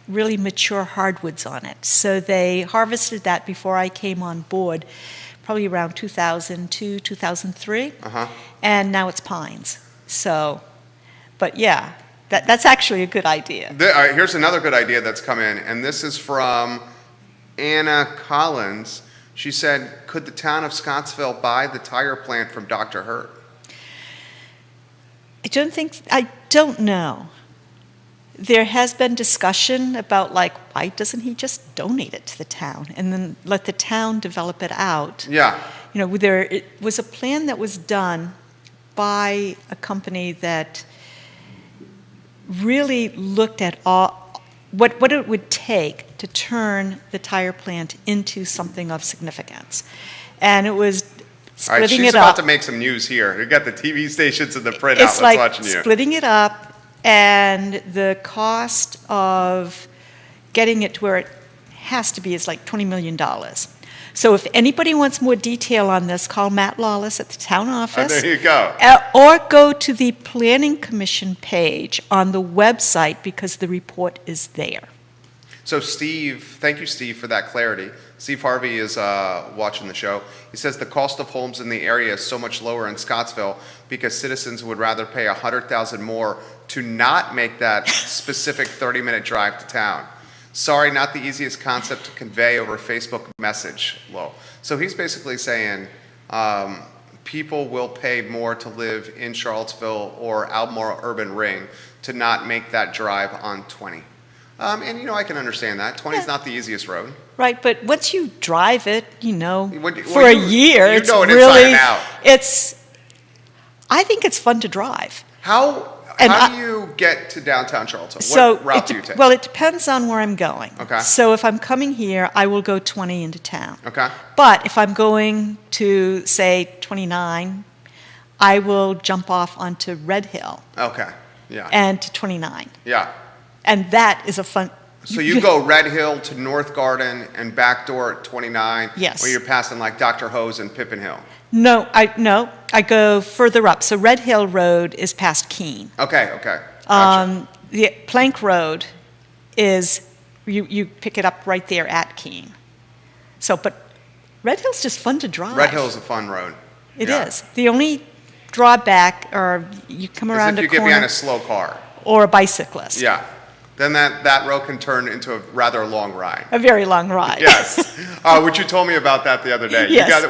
[SPEAKER 2] really mature hardwoods on it. So they harvested that before I came on board, probably around 2002, 2003, and now it's pines. So, but yeah, that's actually a good idea.
[SPEAKER 1] Here's another good idea that's come in, and this is from Anna Collins. She said, could the town of Scottsville buy the tire plant from Dr. Hurt?
[SPEAKER 2] I don't know. There has been discussion about, like, why doesn't he just donate it to the town and then let the town develop it out?
[SPEAKER 1] Yeah.
[SPEAKER 2] You know, it was a plan that was done by a company that really looked at what it would take to turn the tire plant into something of significance. And it was splitting
[SPEAKER 1] All right, she's
[SPEAKER 2] it
[SPEAKER 1] about
[SPEAKER 2] up.
[SPEAKER 1] to make some news here. You got the TV stations and the print
[SPEAKER 2] It's
[SPEAKER 1] outlets
[SPEAKER 2] like
[SPEAKER 1] watching you.
[SPEAKER 2] splitting it up, and the cost of getting it to where it has to be is like $20 million. So if anybody wants more detail on this, call Matt Lawless at the town office.
[SPEAKER 1] There you go.
[SPEAKER 2] Or go to the Planning Commission page on the website, because the report is there.
[SPEAKER 1] So Steve, thank you, Steve, for that clarity. Steve Harvey is watching the show. He says the cost of homes in the area is so much lower in Scottsville because citizens would rather pay $100,000 more to not make that specific 30-minute drive to town. Sorry, not the easiest concept to convey over a Facebook message. Low. So he's basically saying people will pay more to live in Charlottesville or Albemarle Urban Ring to not make that drive on 20. And, you know, I can understand that. 20 is not the easiest road.
[SPEAKER 2] Right, but once you drive it, for
[SPEAKER 1] Well,
[SPEAKER 2] a year,
[SPEAKER 1] you
[SPEAKER 2] it's
[SPEAKER 1] know it
[SPEAKER 2] really,
[SPEAKER 1] inside and out.
[SPEAKER 2] I think it's fun to drive.
[SPEAKER 1] How do you get to downtown Charlottesville? What route do you take?
[SPEAKER 2] Well, it depends on where I'm going.
[SPEAKER 1] Okay.
[SPEAKER 2] So if I'm coming here, I will go 20 into town.
[SPEAKER 1] Okay.
[SPEAKER 2] But if I'm going to, say, 29, I will jump off onto Red Hill
[SPEAKER 1] Okay. Yeah.
[SPEAKER 2] and to 29.
[SPEAKER 1] Yeah.
[SPEAKER 2] And that is a fun...
[SPEAKER 1] So you go Red Hill to North Garden and back door at 29.
[SPEAKER 2] Yes.
[SPEAKER 1] Where you're passing like Dr. Hose and Pippin Hill.
[SPEAKER 2] No, I go further up. So Red Hill Road is past Keene.
[SPEAKER 1] Okay. Gotcha.
[SPEAKER 2] The Plank Road is, you pick it up right there at Keene. So, but Red Hill's just fun to drive.
[SPEAKER 1] Red Hill is a fun road.
[SPEAKER 2] It is. The only drawback, or you come
[SPEAKER 1] As
[SPEAKER 2] around
[SPEAKER 1] if
[SPEAKER 2] a
[SPEAKER 1] you get
[SPEAKER 2] corner,
[SPEAKER 1] behind a slow car.
[SPEAKER 2] or a bicyclist.
[SPEAKER 1] Yeah. Then that road can turn into a rather long ride.
[SPEAKER 2] A very long ride.
[SPEAKER 1] Yes. Which you told me about that the other day.
[SPEAKER 2] Yes.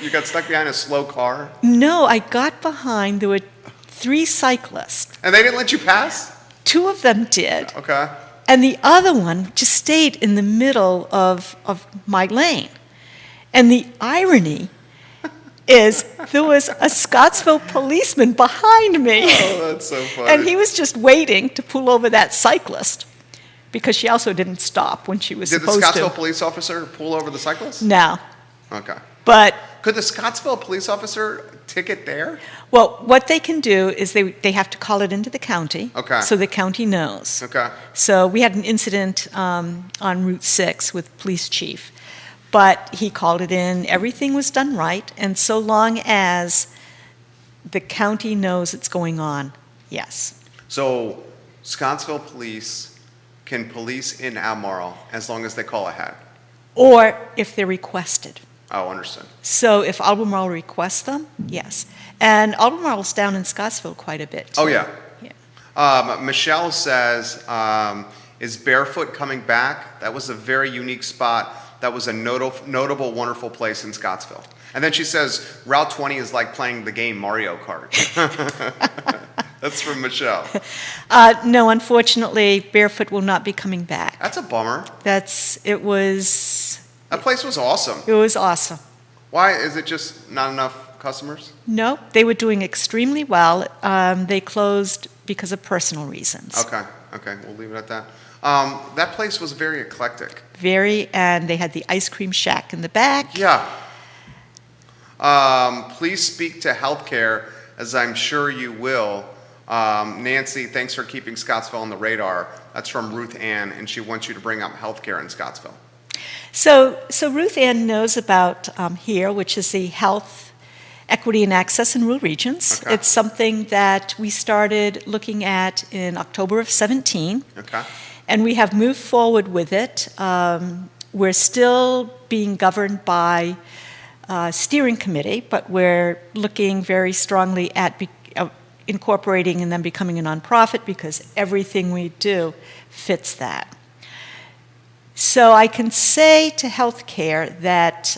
[SPEAKER 1] You got stuck behind a slow car?
[SPEAKER 2] No, I got behind. There were 3 cyclists.
[SPEAKER 1] And they didn't let you pass?
[SPEAKER 2] 2 of them did.
[SPEAKER 1] Okay.
[SPEAKER 2] And the other one just stayed in the middle of my lane. And the irony is there was a Scottsville policeman behind me.
[SPEAKER 1] Oh, that's so funny.
[SPEAKER 2] And he was just waiting to pull over that cyclist, because she also didn't stop when she was
[SPEAKER 1] Did the
[SPEAKER 2] supposed
[SPEAKER 1] Scottsville
[SPEAKER 2] to.
[SPEAKER 1] police officer pull over the cyclist?
[SPEAKER 2] No.
[SPEAKER 1] Okay.
[SPEAKER 2] But,
[SPEAKER 1] Could the Scottsville police officer ticket there?
[SPEAKER 2] well, what they can do is they have to call it into the county.
[SPEAKER 1] Okay.
[SPEAKER 2] So the county knows.
[SPEAKER 1] Okay.
[SPEAKER 2] So we had an incident on Route 6 with police chief. But he called it in, everything was done right, and so long as the county knows it's going on, yes.
[SPEAKER 1] So Scottsville police can police in Albemarle as long as they call ahead.
[SPEAKER 2] Or if they're requested.
[SPEAKER 1] Oh, understood.
[SPEAKER 2] So if Albemarle requests them, yes. And Albemarle's down in Scottsville quite a bit, too.
[SPEAKER 1] Oh, yeah. Michelle says, is Barefoot coming back? That was a very unique spot. That was a notable, wonderful place in Scottsville. And then she says, Route 20 is like playing the game Mario Kart. That's from Michelle.
[SPEAKER 2] No, unfortunately, Barefoot will not be coming back.
[SPEAKER 1] That's a bummer.
[SPEAKER 2] That was
[SPEAKER 1] awesome.
[SPEAKER 2] It was awesome.
[SPEAKER 1] Why? Is it just not enough customers?
[SPEAKER 2] No, they were doing extremely well. They closed because of personal reasons.
[SPEAKER 1] Okay, we'll leave it at that. That place was very eclectic.
[SPEAKER 2] And they had the ice cream shack in the back.
[SPEAKER 1] Yeah. Please speak to healthcare, as I'm sure you will. Nancy, thanks for keeping Scottsville on the radar. That's from Ruth Ann, and she wants you to bring up healthcare in Scottsville.
[SPEAKER 2] So Ruth Ann knows about HERE, which is the Health Equity and Access in Rural Regions.
[SPEAKER 1] Okay.
[SPEAKER 2] It's something that we started looking at in October of 17.
[SPEAKER 1] Okay.
[SPEAKER 2] And we have moved forward with it. We're still being governed by a steering committee, but we're looking very strongly at incorporating and then becoming a nonprofit because everything we do fits that. So I can say to healthcare that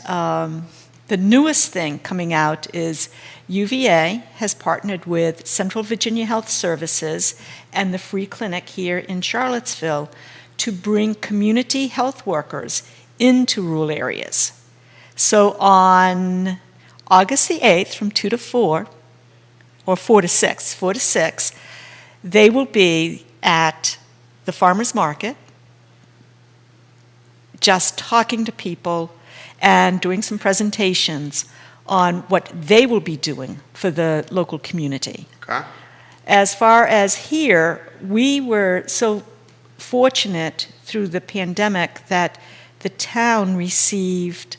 [SPEAKER 2] the newest thing coming out is UVA has partnered with Central Virginia Health Services and the Free Clinic here in Charlottesville to bring community health workers into rural areas. So on August the 8th from 2 to 4, or 4 to 6, they will be at the farmer's market just talking to people and doing some presentations on what they will be doing for the local community.
[SPEAKER 1] Okay.
[SPEAKER 2] As far as HERE, we were so fortunate through the pandemic that the town received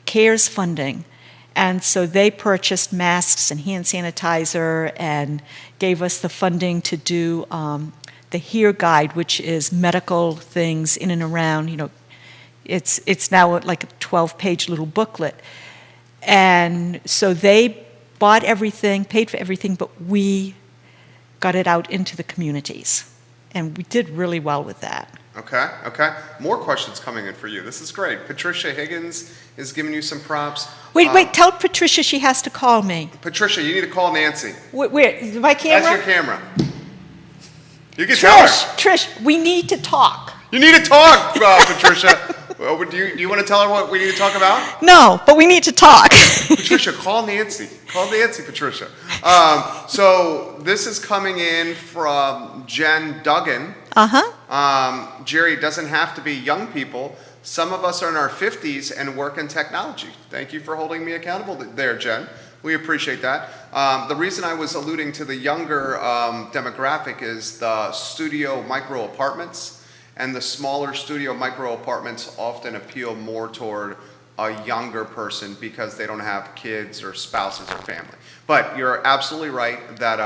[SPEAKER 2] CARES funding, and so they purchased masks and hand sanitizer and gave us the funding to do the HERE guide, which is medical things in and around, it's now like a 12-page little booklet. And so they bought everything, paid for everything, but we got it out into the communities. And we did really well with that.
[SPEAKER 1] Okay. More questions coming in for you. This is great. Patricia Higgins is giving you some props.
[SPEAKER 2] Wait, tell Patricia she has to call me.
[SPEAKER 1] Patricia, you need to call Nancy.
[SPEAKER 2] Where? My camera?
[SPEAKER 1] That's your camera. You can tell her.
[SPEAKER 2] Trish, we need to talk.
[SPEAKER 1] You need to talk, Patricia. Well, do you want to tell her what we need to talk about?
[SPEAKER 2] No, but we need to talk.
[SPEAKER 1] Patricia, call Nancy. Call Nancy, Patricia. So this is coming in from Jen Duggan. Jerry, it doesn't have to be young people. Some of us are in our 50s and work in technology. Thank you for holding me accountable there, Jen. We appreciate that. The reason I was alluding to the younger demographic is the studio micro apartments. And the smaller studio micro apartments often appeal more toward a younger person because they don't have kids or spouses or family. But you're absolutely right that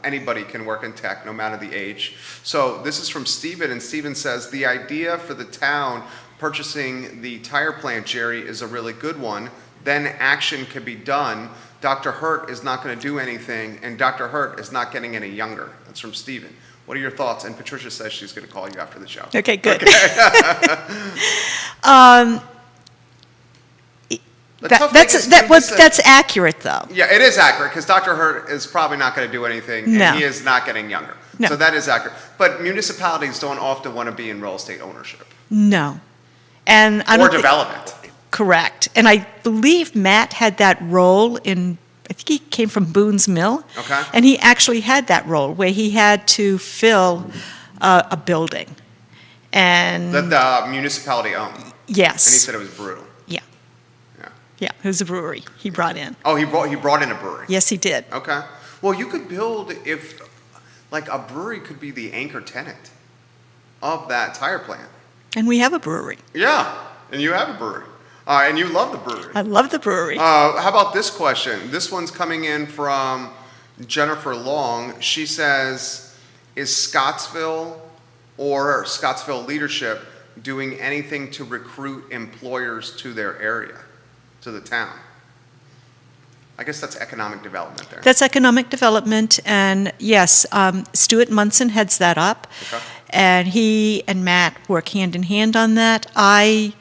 [SPEAKER 1] anybody can work in tech, no matter the age. So this is from Steven, and Steven says, the idea for the town purchasing the tire plant, Jerry, is a really good one. Then action can be done. Dr. Hurt is not going to do anything, and Dr. Hurt is not getting any younger. That's from Steven. What are your thoughts? And Patricia says she's going to call you after the show.
[SPEAKER 2] Okay, good. That's accurate, though.
[SPEAKER 1] Yeah, it is accurate, because Dr. Hurt is probably not going to do anything, and he is not getting younger.
[SPEAKER 2] No.
[SPEAKER 1] So that is accurate. But municipalities don't often want to be in real estate ownership.
[SPEAKER 2] No. And
[SPEAKER 1] or development.
[SPEAKER 2] Correct. And I believe Matt had that role in, I think he came from Boone's Mill.
[SPEAKER 1] Okay.
[SPEAKER 2] And he actually had that role where he had to fill a building. And
[SPEAKER 1] That the municipality owned.
[SPEAKER 2] yes.
[SPEAKER 1] And he said it was brutal.
[SPEAKER 2] Yeah, it was a brewery he brought in.
[SPEAKER 1] Oh, he brought in a brewery.
[SPEAKER 2] Yes, he did.
[SPEAKER 1] Okay. Well, you could build like a brewery could be the anchor tenant of that tire plant.
[SPEAKER 2] And we have a brewery.
[SPEAKER 1] Yeah, and you have a brewery. And you love the brewery.
[SPEAKER 2] I love the brewery.
[SPEAKER 1] How about this question? This one's coming in from Jennifer Long. She says, is Scottsville or Scottsville leadership doing anything to recruit employers to their area, to the town? I guess that's economic development there.
[SPEAKER 2] That's economic development, and yes, Stuart Munson heads that up,
[SPEAKER 1] Okay.
[SPEAKER 2] and he and Matt work hand in hand on that. I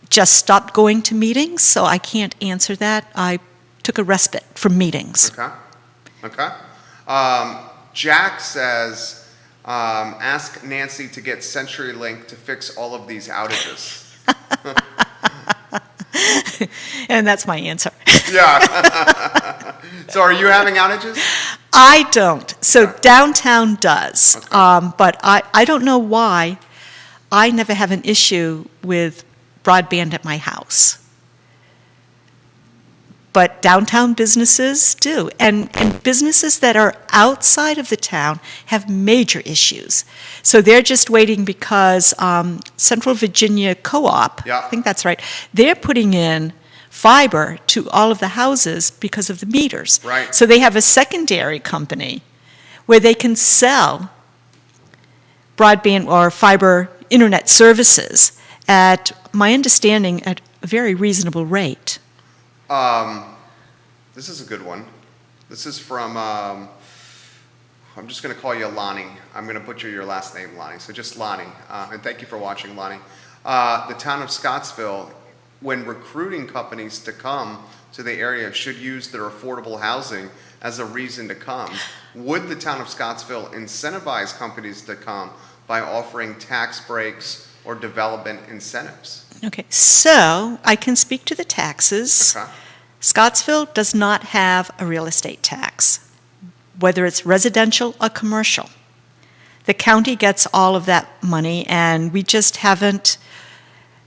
[SPEAKER 2] just stopped going to meetings, so I can't answer that. I took a respite from meetings.
[SPEAKER 1] Okay. Okay. Jack says, ask Nancy to get CenturyLink to fix all of these outages.
[SPEAKER 2] And that's my answer.
[SPEAKER 1] Yeah. So are you having outages?
[SPEAKER 2] I don't. So downtown does.
[SPEAKER 1] Okay.
[SPEAKER 2] But I don't know why I never have an issue with broadband at my house. But downtown businesses do. And businesses that are outside of the town have major issues. So they're just waiting because Central Virginia Co-op,
[SPEAKER 1] Yeah.
[SPEAKER 2] I think that's right, they're putting in fiber to all of the houses because of the meters.
[SPEAKER 1] Right.
[SPEAKER 2] So they have a secondary company where they can sell broadband or fiber internet services at, my understanding, at a very reasonable rate.
[SPEAKER 1] This is a good one. This is from, I'm just going to call you Lonnie. I'm going to butcher your last name, Lonnie. So just Lonnie. And thank you for watching, Lonnie. The town of Scottsville, when recruiting companies to come to the area, should use their affordable housing as a reason to come. Would the town of Scottsville incentivize companies to come by offering tax breaks or development incentives?
[SPEAKER 2] Okay, so I can speak to the taxes.
[SPEAKER 1] Okay.
[SPEAKER 2] Scottsville does not have a real estate tax, whether it's residential or commercial. The county gets all of that money, and we just haven't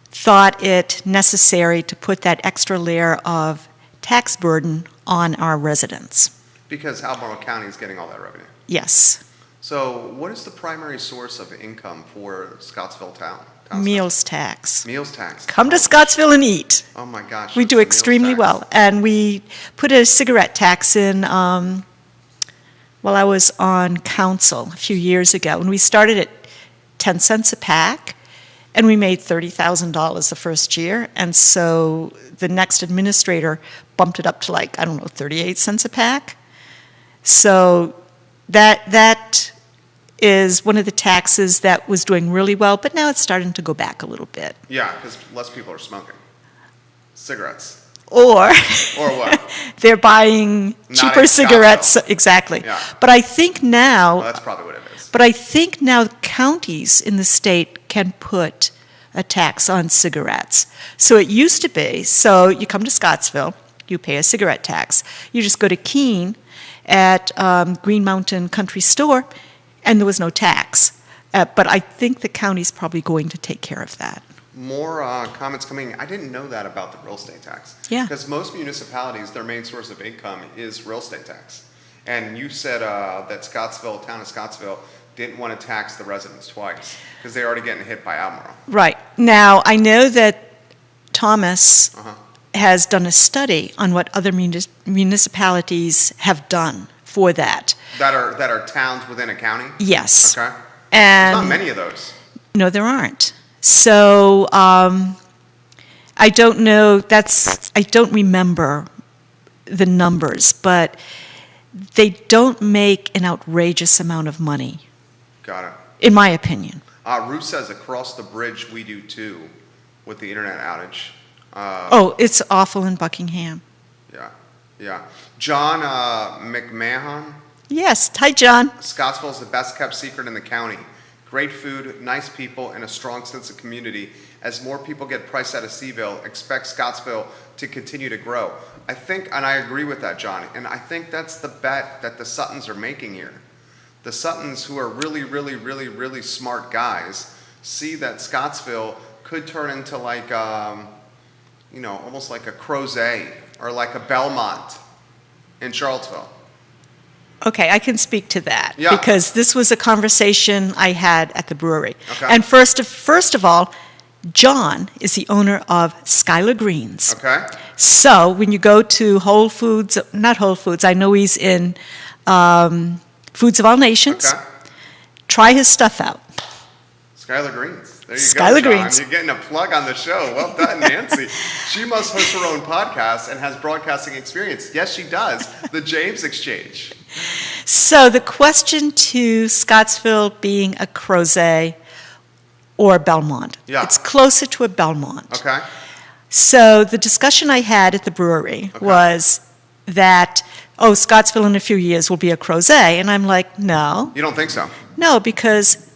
[SPEAKER 2] thought it necessary to put that extra layer of tax burden on our residents.
[SPEAKER 1] Because Albemarle County is getting all that revenue.
[SPEAKER 2] Yes,
[SPEAKER 1] So what is the primary source of income for Scottsville town?
[SPEAKER 2] meals tax.
[SPEAKER 1] Meals tax.
[SPEAKER 2] Come to Scottsville and eat.
[SPEAKER 1] Oh my gosh.
[SPEAKER 2] We
[SPEAKER 1] it's
[SPEAKER 2] do
[SPEAKER 1] the meals
[SPEAKER 2] extremely
[SPEAKER 1] tax.
[SPEAKER 2] well. And we put a cigarette tax in while I was on council a few years ago. And we started at 10 cents a pack, and we made $30,000 the first year. And so the next administrator bumped it up to 38 cents a pack. So that is one of the taxes that was doing really well, but now it's starting to go back a little bit.
[SPEAKER 1] Yeah, because less people are smoking. Cigarettes.
[SPEAKER 2] Or
[SPEAKER 1] Or what?
[SPEAKER 2] they're buying
[SPEAKER 1] Not
[SPEAKER 2] cheaper
[SPEAKER 1] in
[SPEAKER 2] cigarettes.
[SPEAKER 1] Scottsville.
[SPEAKER 2] Exactly.
[SPEAKER 1] Yeah.
[SPEAKER 2] But I think now,
[SPEAKER 1] Well, that's probably what it is.
[SPEAKER 2] but I think now counties in the state can put a tax on cigarettes. So it used to be, so you come to Scottsville, you pay a cigarette tax. You just go to Keene at Green Mountain Country Store, and there was no tax. But I think the county's probably going to take care of that.
[SPEAKER 1] More comments coming. I didn't know that about the real estate tax.
[SPEAKER 2] Yeah.
[SPEAKER 1] Because most municipalities, their main source of income is real estate tax. And you said that Scottsville, town of Scottsville, didn't want to tax the residents twice because they're already getting hit by Albemarle.
[SPEAKER 2] Right. Now, I know that Thomas
[SPEAKER 1] Uh-huh.
[SPEAKER 2] has done a study on what other municipalities have done for that.
[SPEAKER 1] That are towns within a county?
[SPEAKER 2] Yes.
[SPEAKER 1] Okay.
[SPEAKER 2] And
[SPEAKER 1] There's not many of those.
[SPEAKER 2] no, there aren't. So I don't know. I don't remember the numbers, but they don't make an outrageous amount of money,
[SPEAKER 1] Got it.
[SPEAKER 2] in my opinion.
[SPEAKER 1] Ruth says across the bridge we do too with the internet outage.
[SPEAKER 2] Oh, it's awful in Buckingham.
[SPEAKER 1] Yeah. John McMahon,
[SPEAKER 2] Yes. Hi, John.
[SPEAKER 1] Scottsville is the best kept secret in the county. Great food, nice people, and a strong sense of community. As more people get priced out of Seaville, expect Scottsville to continue to grow. I think, and I agree with that, John, and I think that's the bet that the Suttons are making here. The Suttons, who are really, really, really, really smart guys, see that Scottsville could turn into almost like a Crozet or like a Belmont in Charlottesville.
[SPEAKER 2] Okay, I can speak to that
[SPEAKER 1] Yeah.
[SPEAKER 2] because this was a conversation I had at the brewery.
[SPEAKER 1] Okay.
[SPEAKER 2] And first of all, John is the owner of Skylar Greens.
[SPEAKER 1] Okay?
[SPEAKER 2] So when you go to Whole Foods, not Whole Foods, I know he's in Foods of All Nations.
[SPEAKER 1] Okay.
[SPEAKER 2] Try his stuff out.
[SPEAKER 1] Skylar Greens. There you
[SPEAKER 2] Skylar
[SPEAKER 1] go, John.
[SPEAKER 2] Greens.
[SPEAKER 1] You're getting a plug on the show. Well done, Nancy. She must host her own podcast and has broadcasting experience. Yes, she does. The James Exchange.
[SPEAKER 2] So the question to Scottsville being a Crozet or Belmont.
[SPEAKER 1] Yeah.
[SPEAKER 2] It's closer to a Belmont.
[SPEAKER 1] Okay.
[SPEAKER 2] So the discussion I had at the brewery was that, Scottsville in a few years will be a Crozet. And I'm like, no.
[SPEAKER 1] You don't think so?
[SPEAKER 2] No, because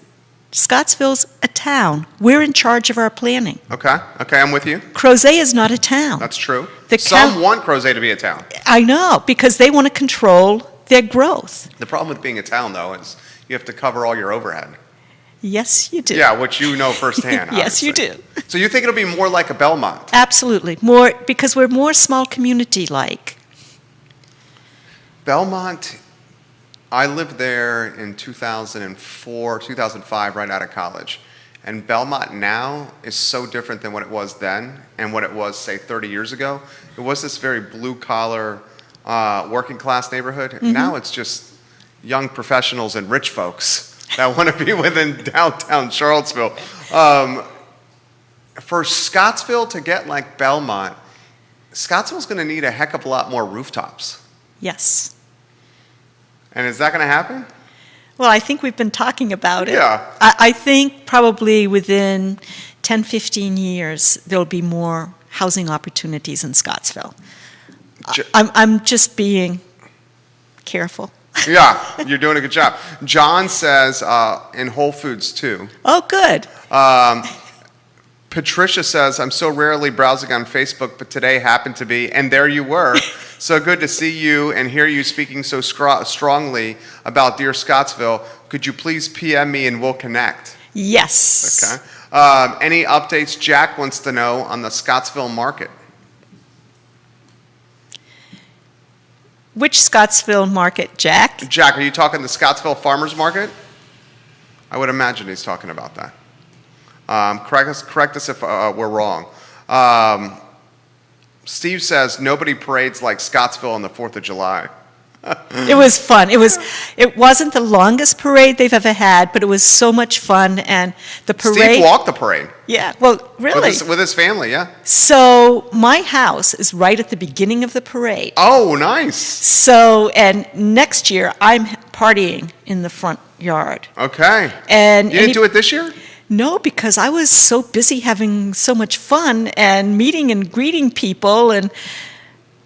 [SPEAKER 2] Scottsville's a town. We're in charge of our planning.
[SPEAKER 1] Okay. Okay, I'm with you.
[SPEAKER 2] Crozet is not a town.
[SPEAKER 1] That's true.
[SPEAKER 2] The
[SPEAKER 1] Some want Crozet to be a town.
[SPEAKER 2] I know, because they want to control their growth.
[SPEAKER 1] The problem with being a town, though, is you have to cover all your overhead.
[SPEAKER 2] Yes, you do.
[SPEAKER 1] Yeah, which you know firsthand.
[SPEAKER 2] Yes, you
[SPEAKER 1] obviously.
[SPEAKER 2] do.
[SPEAKER 1] So you think it'll be more like a Belmont?
[SPEAKER 2] Absolutely. More, because we're more small community-like.
[SPEAKER 1] Belmont, I lived there in 2004, 2005, right out of college. And Belmont now is so different than what it was then and what it was, say, 30 years ago. It was this very blue-collar, working-class neighborhood.
[SPEAKER 2] Mm-hmm.
[SPEAKER 1] Now it's just young professionals and rich folks that want to be within downtown Charlottesville. For Scottsville to get like Belmont, Scottsville's going to need a heck of a lot more rooftops.
[SPEAKER 2] Yes.
[SPEAKER 1] And is that going to happen?
[SPEAKER 2] Well, I think we've been talking about it.
[SPEAKER 1] Yeah.
[SPEAKER 2] I think probably within 10, 15 years, there'll be more housing opportunities in Scottsville. I'm just being careful.
[SPEAKER 1] Yeah, you're doing a good job. John says in Whole Foods too.
[SPEAKER 2] Oh, good.
[SPEAKER 1] Patricia says, I'm so rarely browsing on Facebook, but today happened to be, and there you were. So good to see you and hear you speaking so strongly about Dear Scottsville. Could you please PM me and we'll connect?
[SPEAKER 2] Yes.
[SPEAKER 1] Okay. Any updates Jack wants to know on the Scottsville market?
[SPEAKER 2] Which Scottsville market, Jack?
[SPEAKER 1] Jack, are you talking the Scottsville Farmers Market? I would imagine he's talking about that. Correct us if we're wrong. Steve says nobody parades like Scottsville on the 4th of July.
[SPEAKER 2] It was fun. It wasn't the longest parade they've ever had, but it was so much fun. And the parade.
[SPEAKER 1] Steve walked the parade.
[SPEAKER 2] Yeah. Well, really.
[SPEAKER 1] With his family, yeah.
[SPEAKER 2] So my house is right at the beginning of the parade.
[SPEAKER 1] Oh, nice.
[SPEAKER 2] So, and next year I'm partying in the front yard.
[SPEAKER 1] Okay.
[SPEAKER 2] And
[SPEAKER 1] you didn't do it this year?
[SPEAKER 2] No, because I was so busy having so much fun and meeting and greeting people and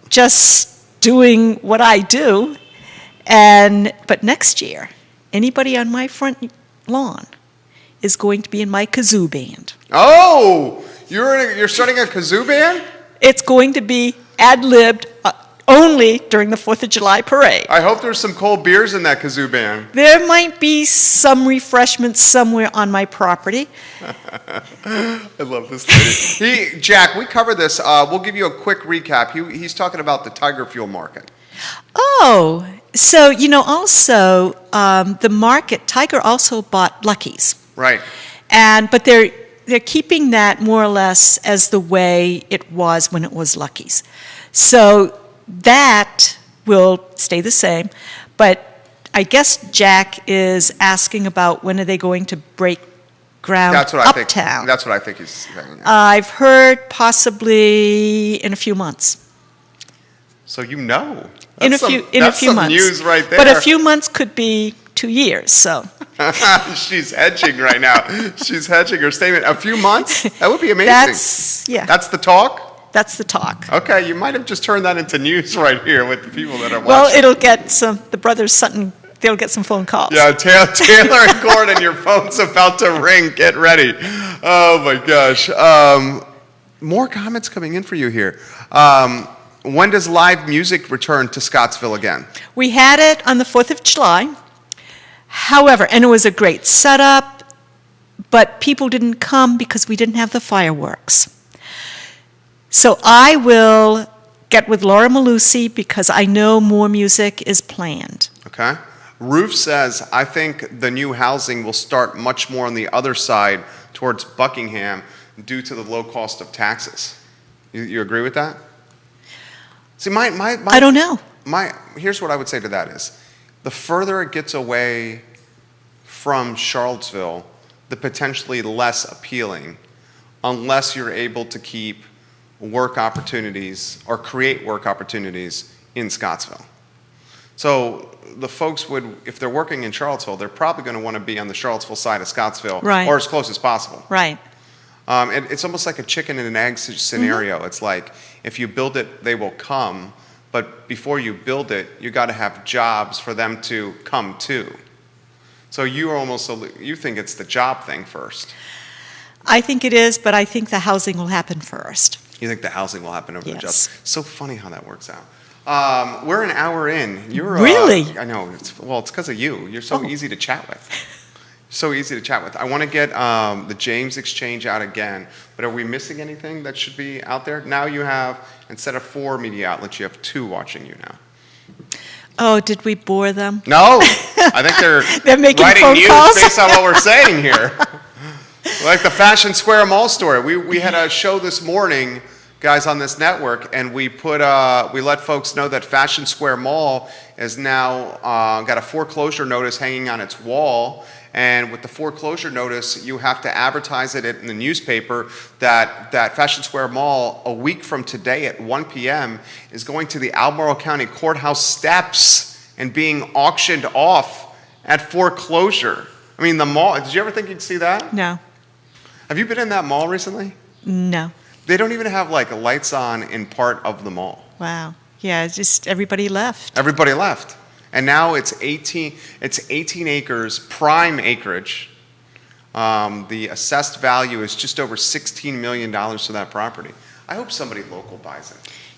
[SPEAKER 2] just doing what I do. But next year, anybody on my front lawn is going to be in my kazoo band.
[SPEAKER 1] Oh, you're starting a kazoo band?
[SPEAKER 2] It's going to be ad-libbed only during the 4th of July parade.
[SPEAKER 1] I hope there's some cold beers in that kazoo band.
[SPEAKER 2] There might be some refreshments somewhere on my property.
[SPEAKER 1] I love this lady. Jack, we covered this. We'll give you a quick recap. He's talking about the Tiger Fuel market.
[SPEAKER 2] Oh, so, also, the market, Tiger also bought Lucky's.
[SPEAKER 1] Right.
[SPEAKER 2] But they're keeping that more or less as the way it was when it was Lucky's. So that will stay the same. But I guess Jack is asking about when are they going to break ground uptown.
[SPEAKER 1] That's what I think he's saying. Yeah.
[SPEAKER 2] I've heard possibly in a few months.
[SPEAKER 1] So you know.
[SPEAKER 2] In a few
[SPEAKER 1] months. News right there.
[SPEAKER 2] But a few months could be 2 years, so.
[SPEAKER 1] She's hedging right now. She's hedging her statement. A few months? That would be amazing.
[SPEAKER 2] That's
[SPEAKER 1] the talk?
[SPEAKER 2] That's the talk.
[SPEAKER 1] Okay, you might have just turned that into news right here with the people that are watching.
[SPEAKER 2] Well, it'll get the brothers Sutton, they'll get some phone calls.
[SPEAKER 1] Yeah, Taylor and Gordon, your phone's about to ring. Get ready. Oh, my gosh. More comments coming in for you here. When does live music return to Scottsville again?
[SPEAKER 2] We had it on the 4th of July. However, and it was a great setup, but people didn't come because we didn't have the fireworks. So I will get with Laura Malusi because I know more music is planned.
[SPEAKER 1] Okay. Roof says, I think the new housing will start much more on the other side towards Buckingham due to the low cost of taxes. You agree with that? See,
[SPEAKER 2] I don't know.
[SPEAKER 1] Here's what I would say to that is, the further it gets away from Charlottesville, the potentially less appealing unless you're able to keep work opportunities or create work opportunities in Scottsville. So the folks would, if they're working in Charlottesville, they're probably going to want to be on the Charlottesville side of Scottsville,
[SPEAKER 2] Right.
[SPEAKER 1] or as close as possible.
[SPEAKER 2] Right.
[SPEAKER 1] It's almost like a chicken and an egg scenario. It's like, if you build it, they will come, but before you build it, you got to have jobs for them to come to. So you think it's the job thing first.
[SPEAKER 2] I think it is, but I think the housing will happen first.
[SPEAKER 1] You think the housing will happen over the
[SPEAKER 2] Yes.
[SPEAKER 1] jobs. So funny how that works out. We're an hour in. You're
[SPEAKER 2] Really?
[SPEAKER 1] I know. It's because of you. You're so
[SPEAKER 2] Oh.
[SPEAKER 1] easy to chat with. So easy to chat with. I want to get the James Exchange out again, but are we missing anything that should be out there? Now you have, instead of 4 media outlets, you have 2 watching you now.
[SPEAKER 2] Oh, did we bore them?
[SPEAKER 1] No, I think they're,
[SPEAKER 2] They're making
[SPEAKER 1] writing
[SPEAKER 2] phone
[SPEAKER 1] news
[SPEAKER 2] calls?
[SPEAKER 1] based on what we're saying here. Like the Fashion Square Mall story. We had a show this morning, guys, on this network, and we let folks know that Fashion Square Mall is now got a foreclosure notice hanging on its wall. And with the foreclosure notice, you have to advertise it in the newspaper that Fashion Square Mall, a week from today at 1 p.m., is going to the Albemarle County Courthouse steps and being auctioned off at foreclosure. I mean, the mall, did you ever think you'd see that?
[SPEAKER 2] No.
[SPEAKER 1] Have you been in that mall recently?
[SPEAKER 2] No.
[SPEAKER 1] They don't even have like lights on in part of the mall.
[SPEAKER 2] Wow. Yeah, it's just everybody left.
[SPEAKER 1] Everybody left. And now it's 18 acres, prime acreage. The assessed value is just over $16 million for that property. I hope somebody local buys it.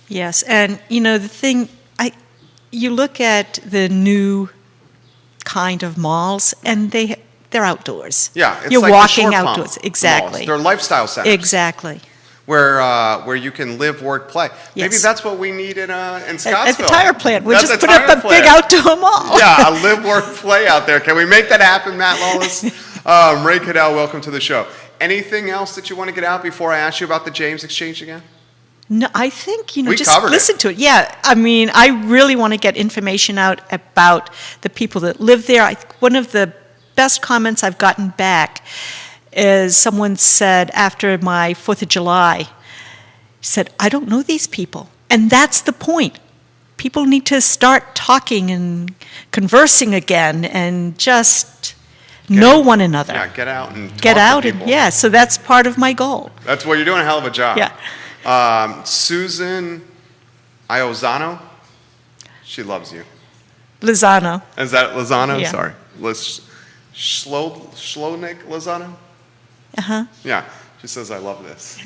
[SPEAKER 2] Yes, and the thing, you look at the new kind of malls, and they're outdoors.
[SPEAKER 1] Yeah, it's
[SPEAKER 2] You're
[SPEAKER 1] like the
[SPEAKER 2] walking
[SPEAKER 1] short pump
[SPEAKER 2] outdoors. Exactly.
[SPEAKER 1] malls. They're lifestyle centers.
[SPEAKER 2] Exactly.
[SPEAKER 1] Where you can live, work, play. Maybe
[SPEAKER 2] Yes.
[SPEAKER 1] that's what we need in Scottsville.
[SPEAKER 2] At the tire plant, we'll
[SPEAKER 1] That's
[SPEAKER 2] just
[SPEAKER 1] a
[SPEAKER 2] put up
[SPEAKER 1] tire
[SPEAKER 2] a big
[SPEAKER 1] plant.
[SPEAKER 2] outdoor mall.
[SPEAKER 1] Yeah, a live, work, play out there. Can we make that happen, Matt Lawless? Ray Cadell, welcome to the show. Anything else that you want to get out before I ask you about the James Exchange again?
[SPEAKER 2] No, I think,
[SPEAKER 1] We
[SPEAKER 2] just
[SPEAKER 1] covered it.
[SPEAKER 2] listen to it. Yeah, I mean, I really want to get information out about the people that live there. One of the best comments I've gotten back is someone said after my 4th of July, said, I don't know these people. And that's the point. People need to start talking and conversing again and just know one another.
[SPEAKER 1] Yeah, get out and
[SPEAKER 2] Get
[SPEAKER 1] talk
[SPEAKER 2] out
[SPEAKER 1] to
[SPEAKER 2] and,
[SPEAKER 1] people.
[SPEAKER 2] yeah, so that's part of my goal.
[SPEAKER 1] That's what you're doing, a hell of a job.
[SPEAKER 2] Yeah.
[SPEAKER 1] Susan Iozano, she loves you.
[SPEAKER 2] Lozano.
[SPEAKER 1] Is that Lozano?
[SPEAKER 2] Yeah.
[SPEAKER 1] Sorry. Schlonick Lozano?
[SPEAKER 2] Uh-huh.
[SPEAKER 1] Yeah, she says, I love this.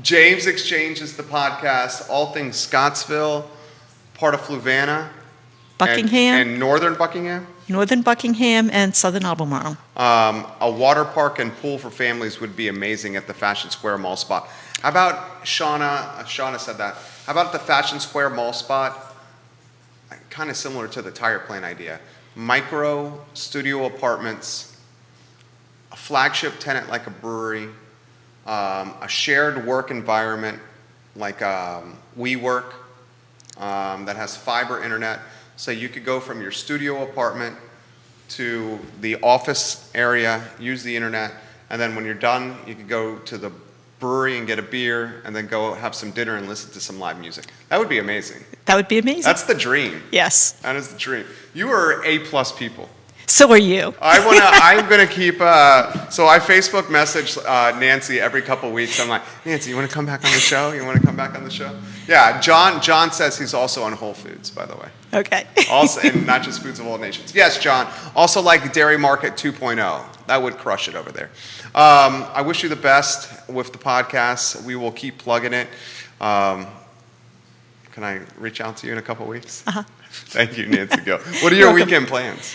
[SPEAKER 1] James Exchange is the podcast, all things Scottsville, part of Fluvanna.
[SPEAKER 2] Buckingham.
[SPEAKER 1] And northern Buckingham.
[SPEAKER 2] Northern Buckingham and Southern Albemarle.
[SPEAKER 1] A water park and pool for families would be amazing at the Fashion Square Mall spot. How about Shauna said that. How about the Fashion Square Mall spot? Kind of similar to the tire plant idea. Micro studio apartments, a flagship tenant like a brewery, a shared work environment like WeWork that has fiber internet. So you could go from your studio apartment to the office area, use the internet, and then when you're done, you could go to the brewery and get a beer, and then go have some dinner and listen to some live music. That would be amazing.
[SPEAKER 2] That would be amazing.
[SPEAKER 1] That's the dream.
[SPEAKER 2] Yes.
[SPEAKER 1] That is the dream. You are A+ people.
[SPEAKER 2] So are you.
[SPEAKER 1] I'm gonna keep. So I Facebook message Nancy every couple weeks. I'm like, Nancy, you want to come back on the show? You want to come back on the show? Yeah. John says he's also on Whole Foods, by the way.
[SPEAKER 2] Okay.
[SPEAKER 1] Also, and not just Foods of All Nations. Yes, John. Also like Dairy Market 2.0. That would crush it over there. I wish you the best with the podcast. We will keep plugging it. Can I reach out to you in a couple weeks?
[SPEAKER 2] Uh-huh.
[SPEAKER 1] Thank you, Nancy Gill. What are your
[SPEAKER 2] Welcome.
[SPEAKER 1] weekend plans?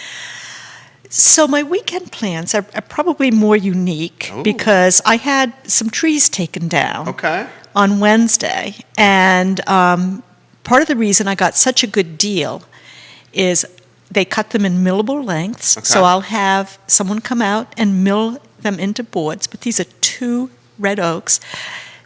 [SPEAKER 2] So my weekend plans are probably more unique
[SPEAKER 1] Ooh.
[SPEAKER 2] because I had some trees taken down
[SPEAKER 1] Okay.
[SPEAKER 2] on Wednesday. And part of the reason I got such a good deal is they cut them in millable lengths.
[SPEAKER 1] Okay.
[SPEAKER 2] So I'll have someone come out and mill them into boards. But these are 2 red oaks.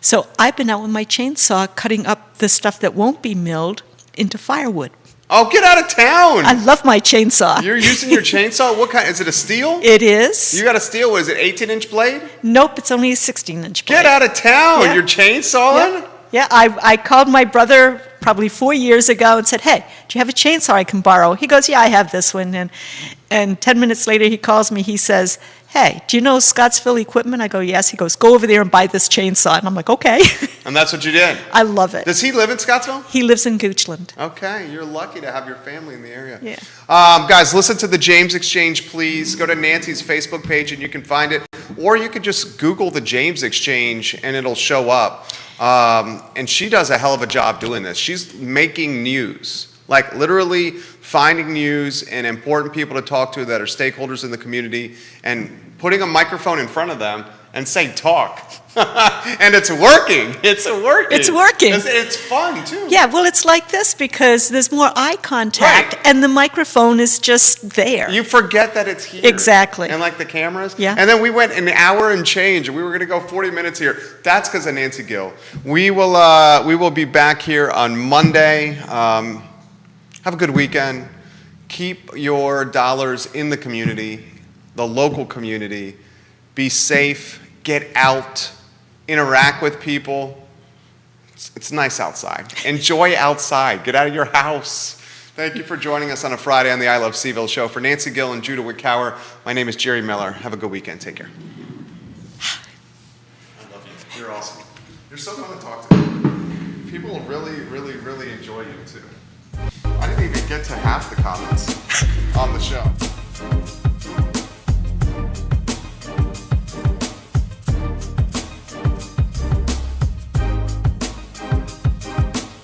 [SPEAKER 2] So I've been out with my chainsaw cutting up the stuff that won't be milled into firewood.
[SPEAKER 1] Oh, get out of town!
[SPEAKER 2] I love my chainsaw.
[SPEAKER 1] You're using your chainsaw? What kind? Is it a steel?
[SPEAKER 2] It is.
[SPEAKER 1] You got a steel? What is it, 18-inch blade?
[SPEAKER 2] Nope, it's only a 16-inch blade.
[SPEAKER 1] Get out of town!
[SPEAKER 2] Yeah.
[SPEAKER 1] You're chainsawing?
[SPEAKER 2] Yeah, I called my brother probably 4 years ago and said, hey, do you have a chainsaw I can borrow? He goes, yeah, I have this one. And 10 minutes later, he calls me. He says, hey, do you know Scottsville Equipment? I go, yes. He goes, go over there and buy this chainsaw. And I'm like, okay.
[SPEAKER 1] And that's what you did?
[SPEAKER 2] I love it.
[SPEAKER 1] Does he live in Scottsville?
[SPEAKER 2] He lives in Goochland.
[SPEAKER 1] Okay, you're lucky to have your family in the area.
[SPEAKER 2] Yeah.
[SPEAKER 1] Guys, listen to the James Exchange, please. Go to Nancy's Facebook page and you can find it. Or you could just Google the James Exchange and it'll show up. And she does a hell of a job doing this. She's making news, like literally finding news and important people to talk to that are stakeholders in the community and putting a microphone in front of them and saying, talk. And it's working. It's working.
[SPEAKER 2] It's working.
[SPEAKER 1] It's fun, too.
[SPEAKER 2] Yeah, well, it's like this because there's more eye contact
[SPEAKER 1] Right.
[SPEAKER 2] and the microphone is just there.
[SPEAKER 1] You forget that it's here.
[SPEAKER 2] Exactly.
[SPEAKER 1] And like the cameras.
[SPEAKER 2] Yeah.
[SPEAKER 1] And then we went an hour and change, and we were going to go 40 minutes here. That's because of Nancy Gill. We will be back here on Monday. Have a good weekend. Keep your dollars in the community, the local community. Be safe. Get out. Interact with people. It's nice outside. Enjoy outside. Get out of your house. Thank you for joining us on a Friday on the I Love Seaville show. For Nancy Gill and Judah Wickauer, my name is Jerry Miller. Have a good weekend. Take care. I love you. You're awesome. You're so fun to talk to. People really, really, really enjoy you, too. I didn't even get to half the comments on the show.